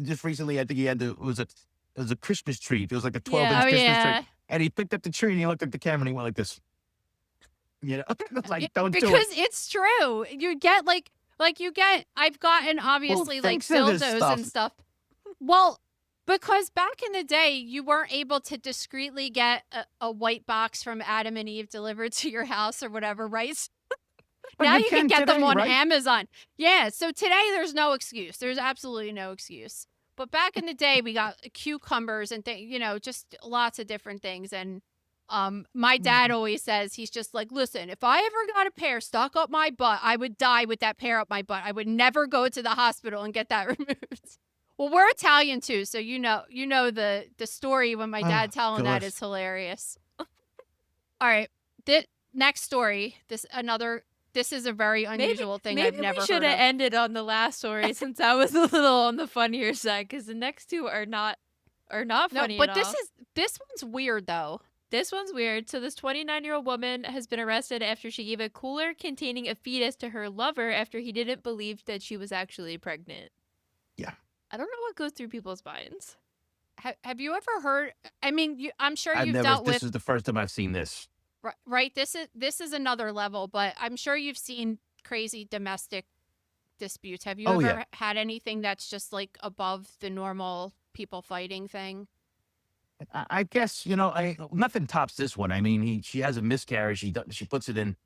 Just recently, I think he had it was a Christmas tree. It was like a 12-inch Christmas tree. And he picked up the tree and he looked at the camera and he went like this. You know, like don't do it. Because it's true. You get I've gotten obviously like thanks to this dildos and stuff. Well, because back in the day, you weren't able to discreetly get a white box from Adam and Eve delivered to your house or whatever, right? But Now you can get them today, on right? Amazon. Yeah, so today there's no excuse. There's absolutely no excuse. But back in the day, we got cucumbers and you know, just lots of different things. And my dad always says, he's just like, listen, if I ever got a pear stuck up my butt, I would die with that pear up my butt. I would never go to the hospital and get that removed. Well, we're Italian too, so you know the story when my dad telling that is hilarious. All right, next story. This is a very unusual thing I've never heard of. Maybe we should have ended on the last story since I was a little on the funnier side because the next two are not funny but at all. this one's weird though. This one's weird. So this 29-year-old woman has been arrested after she gave a cooler containing a fetus to her lover after he didn't believe that she was actually pregnant. Yeah. I don't know what goes through people's minds. Have you ever heard? I mean, I'm sure you've dealt with. This is the first time I've seen this. Right. This is another level, but I'm sure you've seen crazy domestic disputes. Have you ever had anything that's just like above the normal people fighting thing? I guess, you know, nothing tops this one. I mean, she has a miscarriage. She puts it in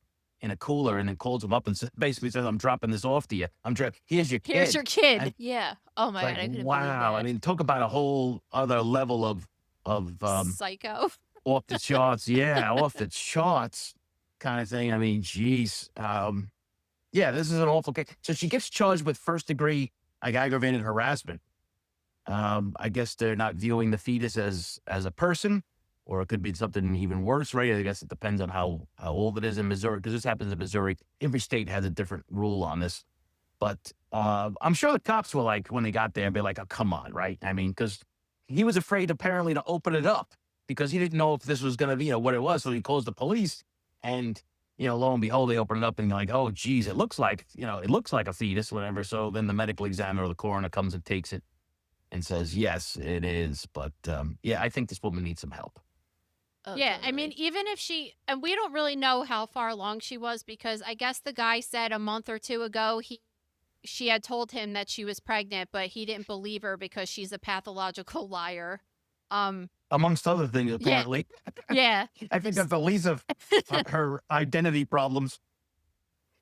a cooler and then calls him up and basically says, "I'm dropping this off to you. Here's your kid." Here's your kid. Yeah. Oh my God. I couldn't believe wow. that. I mean, talk about a whole other level of psycho. Off the charts. Yeah, off the charts kind of thing. I mean, geez. Yeah, this is an awful case. So she gets charged with first-degree aggravated harassment. I guess they're not viewing the fetus as a person, or it could be something even worse, right? I guess it depends on how old it is in Missouri, because this happens in Missouri. Every state has a different rule on this. But I'm sure the cops were like, when they got there, be like, oh, come on, right? I mean, because he was afraid apparently to open it up because he didn't know if this was going to be, what it was. So he calls the police and, lo and behold, they open it up and like, oh, geez, it looks like a fetus, whatever. So then the medical examiner or the coroner comes and takes it and says, yes, it is. But yeah, I think this woman needs some help. Oh, yeah, totally. I mean, even if and we don't really know how far along she was because I guess the guy said a month or two ago she had told him that she was pregnant, but he didn't believe her because she's a pathological liar. Amongst other things, apparently. Yeah. I think that's the least of her identity problems.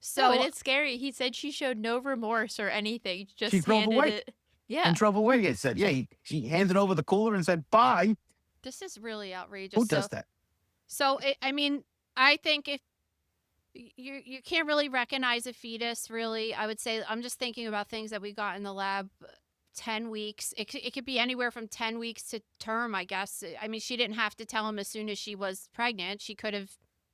So and it's scary. He said she showed no remorse or anything. Just She drove handed away. it. Yeah. And drove away. It said, yeah, she handed over the cooler and said, bye. this is really outrageous. Who does that? So I mean, I think if you can't really recognize a fetus, really, I would say I'm just thinking about things that we got in the lab. 10 weeks. It could be anywhere from 10 weeks to term, I guess. I mean, she didn't have to tell him as soon as she was pregnant. She could have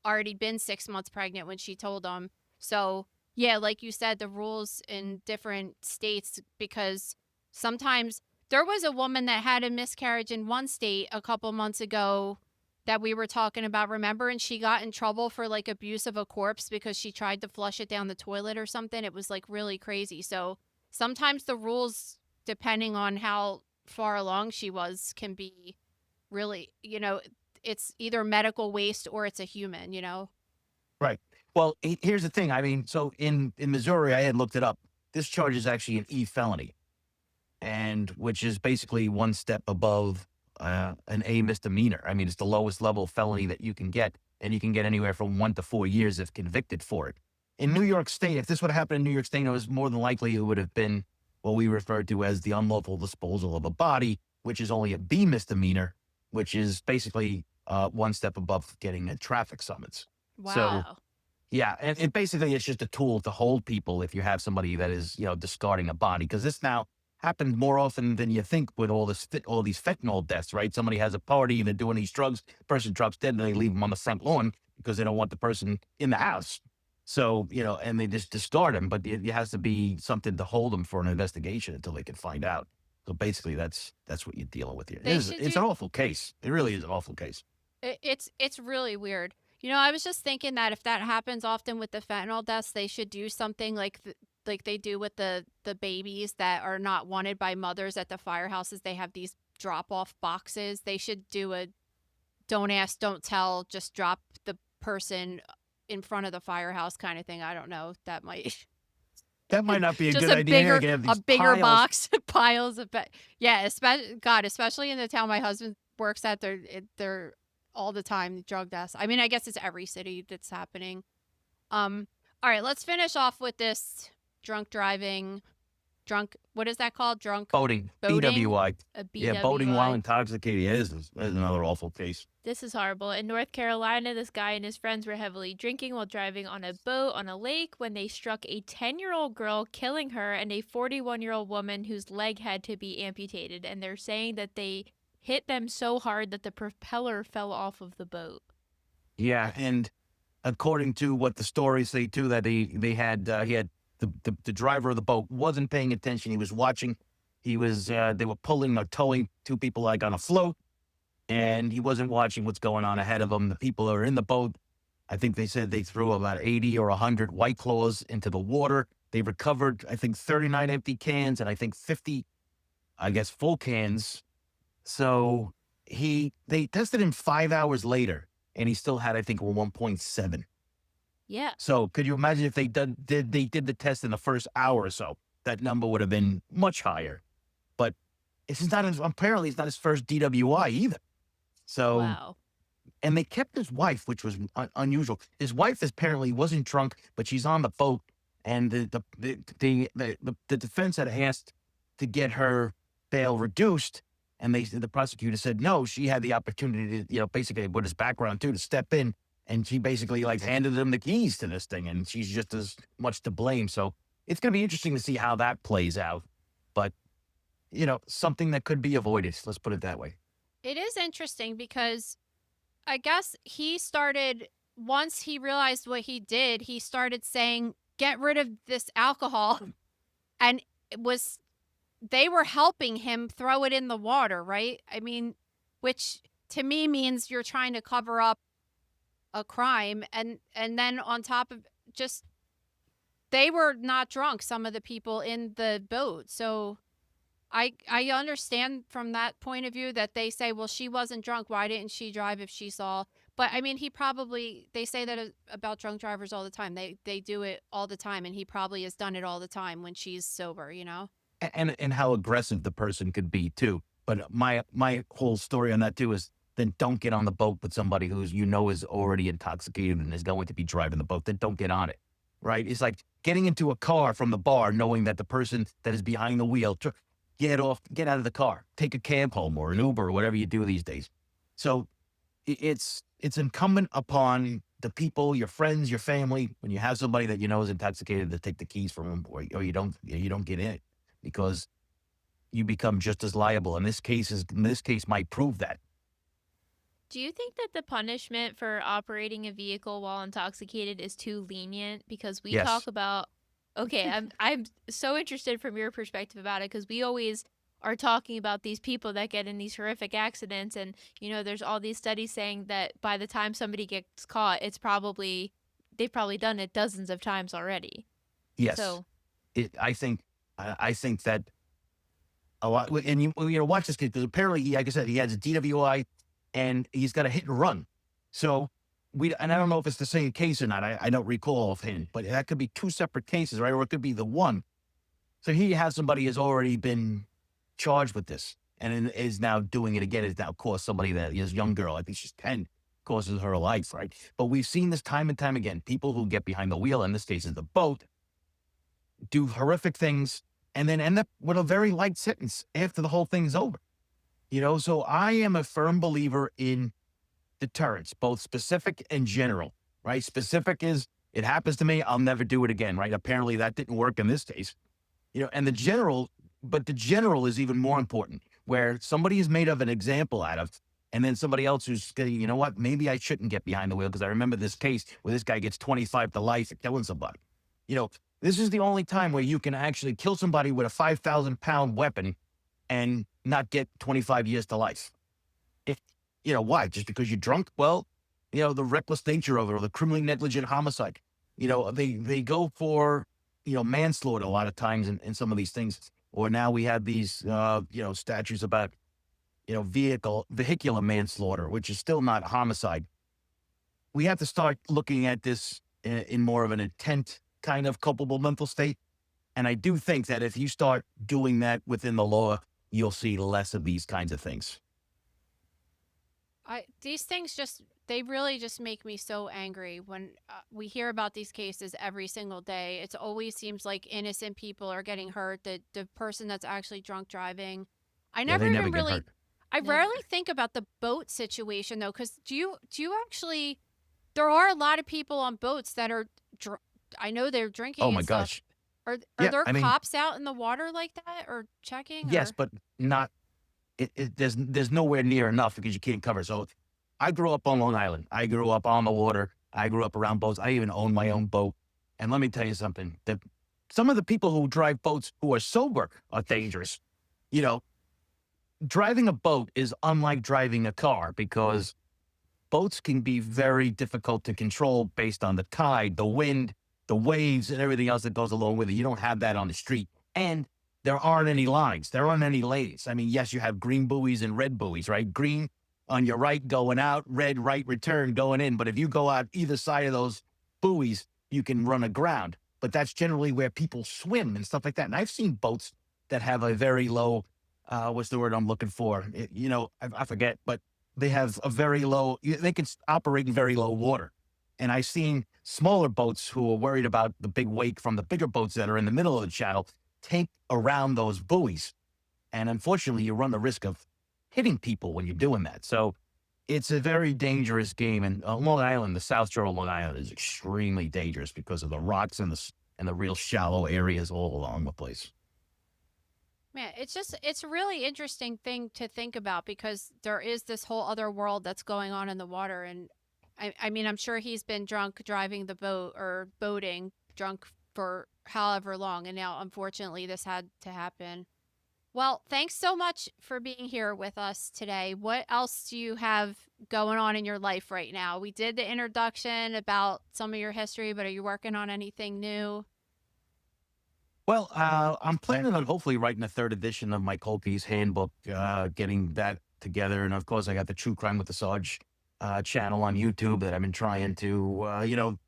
already been 6 months pregnant when she told him. So, yeah, like you said, the rules in different states, because sometimes there was a woman that had a miscarriage in one state a couple months ago that we were talking about, remember? And she got in trouble for like abuse of a corpse because she tried to flush it down the toilet or something. It was like really crazy. So sometimes the rules, depending on how far along she was, can be really, it's either medical waste or it's a human, Right. Well, here's the thing. I mean, so in Missouri, I had looked it up. This charge is actually an E felony, and which is basically one step above an A misdemeanor. I mean, it's the lowest level felony that you can get, and you can get anywhere from 1 to 4 years if convicted for it. In New York State, if this would have happened in New York State, it was more than likely it would have been what we refer to as the unlawful disposal of a body, which is only a B misdemeanor, which is basically one step above getting a traffic summons. Wow. So, yeah, and it basically it's just a tool to hold people if you have somebody that is, discarding a body, because this now happens more often than you think with all these fentanyl deaths, right? Somebody has a party and they're doing these drugs, person drops dead, and they leave them on the front lawn because they don't want the person in the house. So, and they just discard them, but it has to be something to hold them for an investigation until they can find out. So basically that's what you're dealing with here. It's an awful case. It really is an awful case. It's really weird. I was just thinking that if that happens often with the fentanyl deaths, they should do something like they do with the babies that are not wanted by mothers at the firehouses. They have these drop-off boxes. They should do a don't ask, don't tell, just drop the person in front of the firehouse kind of thing. I don't know. That might not be a just good idea. a bigger box, piles of yeah, especially in the town my husband works at, they're all the time drug deaths. I mean, I guess it's every city that's happening. All right, let's finish off with this what is that called? Boating. BWI. A BWI. Yeah, boating while intoxicated. Yeah, this is another awful case. This is horrible. In North Carolina, this guy and his friends were heavily drinking while driving on a boat on a lake when they struck a 10-year-old girl, killing her, and a 41-year-old woman whose leg had to be amputated. And they're saying that they hit them so hard that the propeller fell off of the boat. Yeah, and according to what the stories say too, that he had the driver of the boat wasn't paying attention. He was watching. He was they were pulling or towing two people like on a float, and he wasn't watching what's going on ahead of him. The people that are in the boat, I think they said they threw about 80 or 100 White Claws into the water. They recovered, I think, 39 empty cans and I think 50, full cans. So they tested him 5 hours later, and he still had, I think, a 1.7. Yeah. So could you imagine if they did the test in the first hour or so? That number would have been much higher. But apparently it's not his first DWI either. So, wow. And they kept his wife, which was unusual. His wife apparently wasn't drunk, but she's on the boat, and the defense had asked to get her bail reduced. And the prosecutor said, no, she had the opportunity to, basically with his background too, to step in. And she basically handed them the keys to this thing. And she's just as much to blame. So it's going to be interesting to see how that plays out. But, something that could be avoided. Let's put it that way. It is interesting because I guess once he realized what he did, he started saying, get rid of this alcohol. And they were helping him throw it in the water, right? I mean, which to me means you're trying to cover up a crime. And then on top of just, they were not drunk, some of the people in the boat. So I understand from that point of view that they say, well, she wasn't drunk. Why didn't she drive if she saw? But I mean, they say that about drunk drivers all the time. They do it all the time, and he probably has done it all the time when she's sober, you know? And how aggressive the person could be too. But my whole story on that too is then don't get on the boat with somebody who's is already intoxicated and is going to be driving the boat. Then don't get on it, right? It's like getting into a car from the bar, knowing that the person that is behind the wheel, get out of the car, take a cab home or an Uber or whatever you do these days. So it's incumbent upon the people, your friends, your family, when you have somebody that is intoxicated, to take the keys from them, or you don't get in it, because you become just as liable. And this case might prove that. Do you think that the punishment for operating a vehicle while intoxicated is too lenient? Because we Yes. talk about, okay, I'm so interested from your perspective about it, because we always are talking about these people that get in these horrific accidents, and there's all these studies saying that by the time somebody gets caught, they've probably done it dozens of times already. Yes. So I think that a lot, and you watch this kid, because apparently like I said, he has a DWI and he's got a hit and run. So and I don't know if it's the same case or not. I don't recall offhand, but that could be two separate cases, right? Or it could be the one. So he has somebody who's already been charged with this and is now doing it again. It's now cost somebody that is a young girl, I think she's 10, causes her life, right? But we've seen this time and time again. People who get behind the wheel, in this case is the boat, do horrific things and then end up with a very light sentence after the whole thing's over. So I am a firm believer in deterrence, both specific and general, right? Specific is, it happens to me, I'll never do it again, right? Apparently that didn't work in this case, and the general is even more important, where somebody is made of an example out of, and then somebody else who's, you know what, maybe I shouldn't get behind the wheel, because I remember this case where this guy gets 25 to life for killing somebody. This is the only time where you can actually kill somebody with a 5,000-pound weapon and not get 25 years to life. Why? Just because you're drunk? Well, the reckless nature of it, or the criminally negligent homicide. They go for, manslaughter a lot of times in some of these things. Or now we have these, statutes about, vehicular manslaughter, which is still not homicide. We have to start looking at this in more of an intent kind of culpable mental state. And I do think that if you start doing that within the law, you'll see less of these kinds of things. These things they really just make me so angry when we hear about these cases every single day. It always seems like innocent people are getting hurt. The person that's actually drunk driving. I never they even never get really. hurt. I Never. rarely think about the boat situation though, because do you actually? There are a lot of people on boats that are. I know they're drinking. Oh and my stuff. gosh. Are Yeah, there I mean, cops out in the water like that or checking? yes, or? but not. There's nowhere near enough, because you can't cover. So I grew up on Long Island. I grew up on the water. I grew up around boats. I even own my own boat. And let me tell you something. Some of the people who drive boats who are sober are dangerous. Driving a boat is unlike driving a car, because boats can be very difficult to control based on the tide, the wind, the waves, and everything else that goes along with it. You don't have that on the street. And there aren't any lines. There aren't any lanes. I mean, yes, you have green buoys and red buoys, right? Green on your right going out, red right return going in. But if you go out either side of those buoys, you can run aground. But that's generally where people swim and stuff like that. And I've seen boats that have a very low, what's the word I'm looking for? I forget, but they have a very low, they can operate in very low water. And I've seen smaller boats who are worried about the big wake from the bigger boats that are in the middle of the channel take around those buoys. And unfortunately, you run the risk of hitting people when you're doing that. So it's a very dangerous game. And Long Island, the South Shore of Long Island, is extremely dangerous because of the rocks and the real shallow areas all along the place. Man, it's a really interesting thing to think about, because there is this whole other world that's going on in the water. And I mean, I'm sure he's been drunk driving the boat or boating drunk for however long. And now, unfortunately, this had to happen. Well, thanks so much for being here with us today. What else do you have going on in your life right now? We did the introduction about some of your history, but are you working on anything new? Well, I'm planning on hopefully writing a third edition of my cold case handbook, getting that together. And of course, I got the True Crime with the Sarge channel on YouTube that I've been trying to,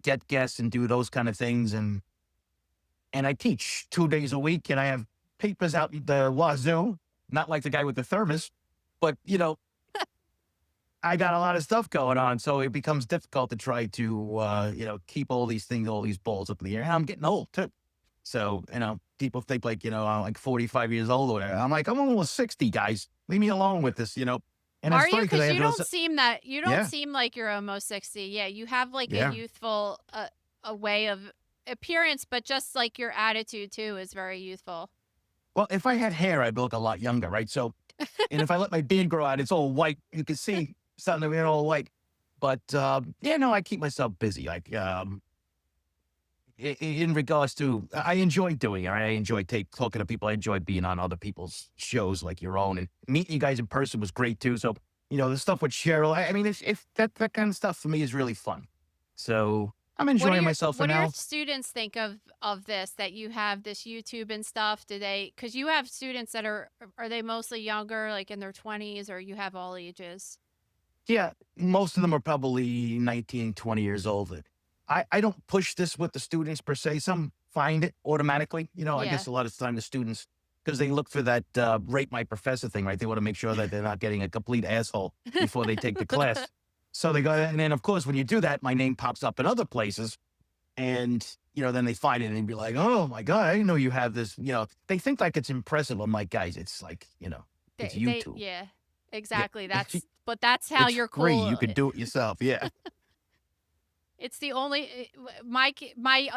get guests and do those kind of things. And I teach 2 days a week, and I have papers out the wazoo, not like the guy with the thermos, but, I got a lot of stuff going on. So it becomes difficult to try to, keep all these things, all these balls up in the air. And I'm getting old too. So, people think like, I'm like 45 years old or whatever. I'm like, I'm almost 60, guys. Leave me alone with this, And Are it's you? funny because I Because have you those, don't seem that. You don't yeah, seem like you're almost 60. Yeah, you have like yeah. a youthful a way of appearance, but just like your attitude too is very youthful. Well, if I had hair, I'd look a lot younger, right? So, and if I let my beard grow out, it's all white. You can see something of it all white. But I keep myself busy. Like in regards to, I enjoy doing it. Right? I enjoy talking to people. I enjoy being on other people's shows like your own, and meeting you guys in person was great too. So, the stuff with Cheryl. I mean, if that kind of stuff for me is really fun. So I'm enjoying myself for What do your now. students think of this, that you have this YouTube and stuff? Do they, because you have students that are they mostly younger, like in their 20s, or you have all ages? Yeah, most of them are probably 19, 20 years old. I don't push this with the students per se. Some find it automatically. I Yeah. guess a lot of time the students, because they look for that rate my professor thing, right? They want to make sure that they're not getting a complete asshole before they take the class. So they go, and then of course, when you do that, my name pops up in other places. And, then they find it and be like, oh my God, I didn't know you have this. They think like it's impressive. I'm like, guys, it's like, it's YouTube. Yeah, Yeah, exactly. But that's how it's you're free. cool. You could do it yourself. Yeah. It's the only my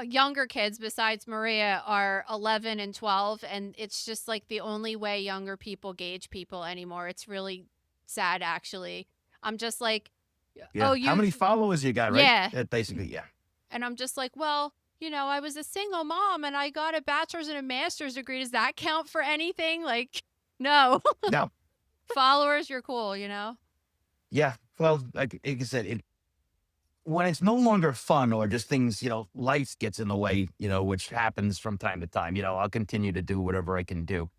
younger kids besides Maria are 11 and 12, and it's just like the only way younger people gauge people anymore. It's really sad, actually. I'm just like, Yeah. oh, How many followers you got, right? yeah. Basically, yeah. And I'm just like, well, I was a single mom and I got a bachelor's and a master's degree. Does that count for anything? Like, no. No. Followers, you're cool, Yeah. Well, like I said, when it's no longer fun or just things, life gets in the way, which happens from time to time, I'll continue to do whatever I can do.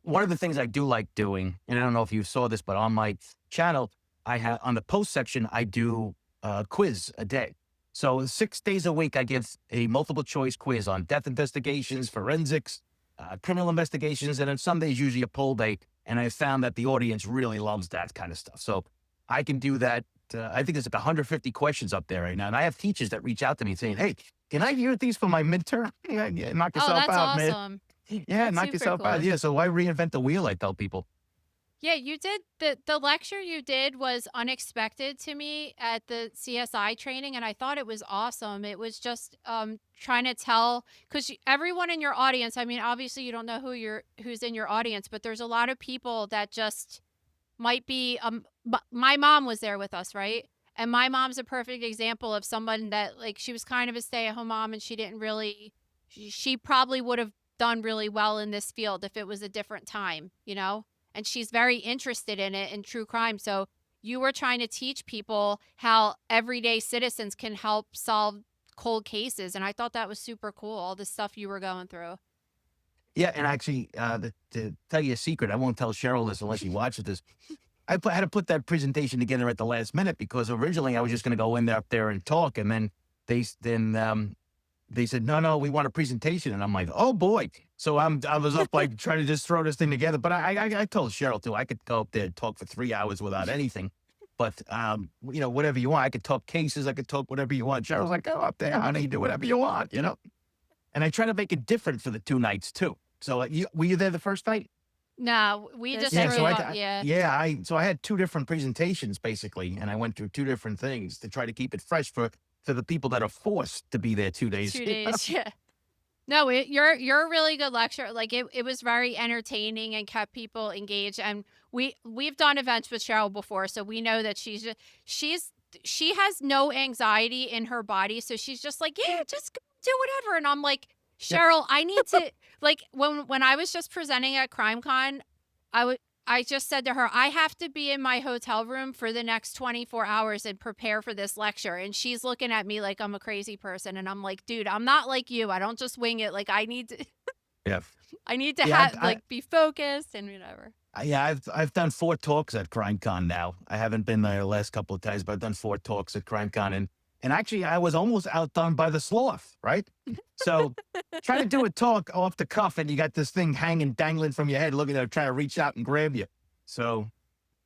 One of the things I do like doing, and I don't know if you saw this, but on my channel, I have on the post section, I do a quiz a day. So 6 days a week, I give a multiple choice quiz on death investigations, forensics, criminal investigations, and on some days, usually a poll day. And I found that the audience really loves that kind of stuff. So I can do that. I think there's like 150 questions up there right now. And I have teachers that reach out to me saying, hey, can I use these for my midterm? Yeah, knock Oh, yourself that's out, man. awesome. Yeah, That's knock super yourself out. cool. Yeah, so why reinvent the wheel, I tell people. Yeah, you did the lecture you did was unexpected to me at the CSI training, and I thought it was awesome. It was just trying to tell, because everyone in your audience, I mean, obviously you don't know who's in your audience, but there's a lot of people that just might be my mom was there with us, right? And my mom's a perfect example of someone that, like, she was kind of a stay-at-home mom, and she didn't really she probably would have done really well in this field if it was a different time, and she's very interested in it, in true crime. So you were trying to teach people how everyday citizens can help solve cold cases, and I thought that was super cool, all the stuff you were going through. Yeah, and actually, to tell you a secret, I won't tell Cheryl this unless she watches this. I had to put that presentation together at the last minute because originally I was just going to go in there up there and talk, and then they said, no, we want a presentation, and I'm like, oh boy. So I was up like trying to just throw this thing together. But I told Cheryl too, I could go up there and talk for 3 hours without anything. But whatever you want, I could talk cases, I could talk whatever you want. Cheryl's like, go up there, honey, do whatever you want, And I try to make it different for the 2 nights too. So were you there the first night? No, we just Yeah, threw so up. I Yeah. I had 2 different presentations basically, and I went through 2 different things to try to keep it fresh for the people that are forced to be there 2 days. 2 days. Yeah. No, you're a really good lecturer. Like it was very entertaining and kept people engaged. And we've done events with Cheryl before, so we know that she has no anxiety in her body, so she's just like, yeah, just go do whatever. And I'm like, Cheryl, I need to like when I was just presenting at CrimeCon, I just said to her, I have to be in my hotel room for the next 24 hours and prepare for this lecture. And she's looking at me like I'm a crazy person. And I'm like, dude, I'm not like you. I don't just wing it. Like I need to Yeah. I need to Yeah, be focused and whatever. Yeah, I've done 4 talks at CrimeCon now. I haven't been there the last couple of times, but I've done 4 talks at CrimeCon, and actually I was almost outdone by the sloth, right? So try to do a talk off the cuff, and you got this thing hanging, dangling from your head, looking at it, trying to reach out and grab you. So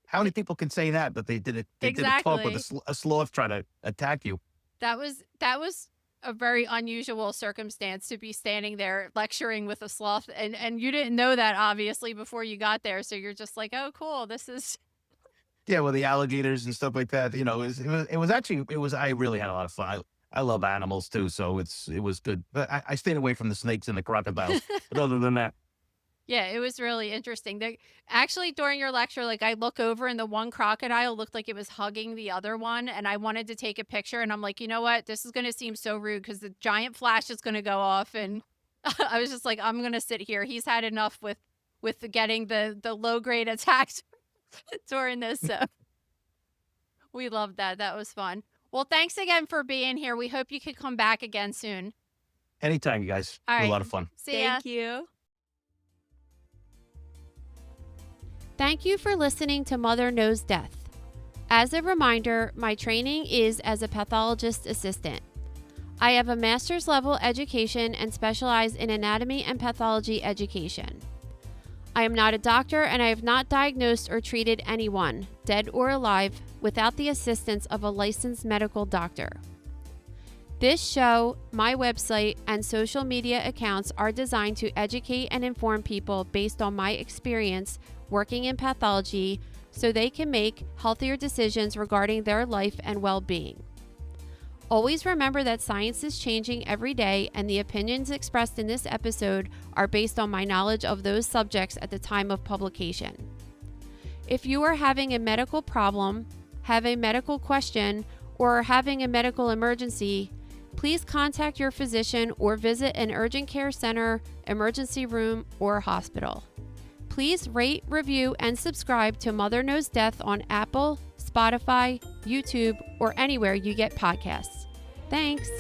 how many people can say that they did it? They did a talk with a sloth trying to attack you. That was a very unusual circumstance to be standing there lecturing with a sloth, and you didn't know that obviously before you got there, so you're just like, oh cool, this is. Yeah, well, the alligators and stuff like that. You know, it was actually I really had a lot of fun. I love animals too, so it was good. But I stayed away from the snakes and the crocodiles. But other than that, Yeah, it was really interesting. Actually, during your lecture, like I look over and the one crocodile looked like it was hugging the other one, and I wanted to take a picture, and I'm like, you know what? This is going to seem so rude because the giant flash is going to go off, and I was just like, I'm going to sit here. He's had enough with getting the low grade attacks during this. So we loved that. That was fun. Well, thanks again for being here. We hope you could come back again soon. anytime, you guys. All It was right. a lot of fun. See ya. Thank you. Thank you for listening to Mother Knows Death. As a reminder, my training is as a pathologist assistant. I have a master's level education and specialize in anatomy and pathology education. I am not a doctor, and I have not diagnosed or treated anyone, dead or alive, without the assistance of a licensed medical doctor. This show, my website, and social media accounts are designed to educate and inform people based on my experience working in pathology so they can make healthier decisions regarding their life and well-being. Always remember that science is changing every day, and the opinions expressed in this episode are based on my knowledge of those subjects at the time of publication. If you are having a medical problem, have a medical question, or are having a medical emergency, please contact your physician or visit an urgent care center, emergency room, or hospital. Please rate, review, and subscribe to Mother Knows Death on Apple, Spotify, YouTube, or anywhere you get podcasts. Thanks.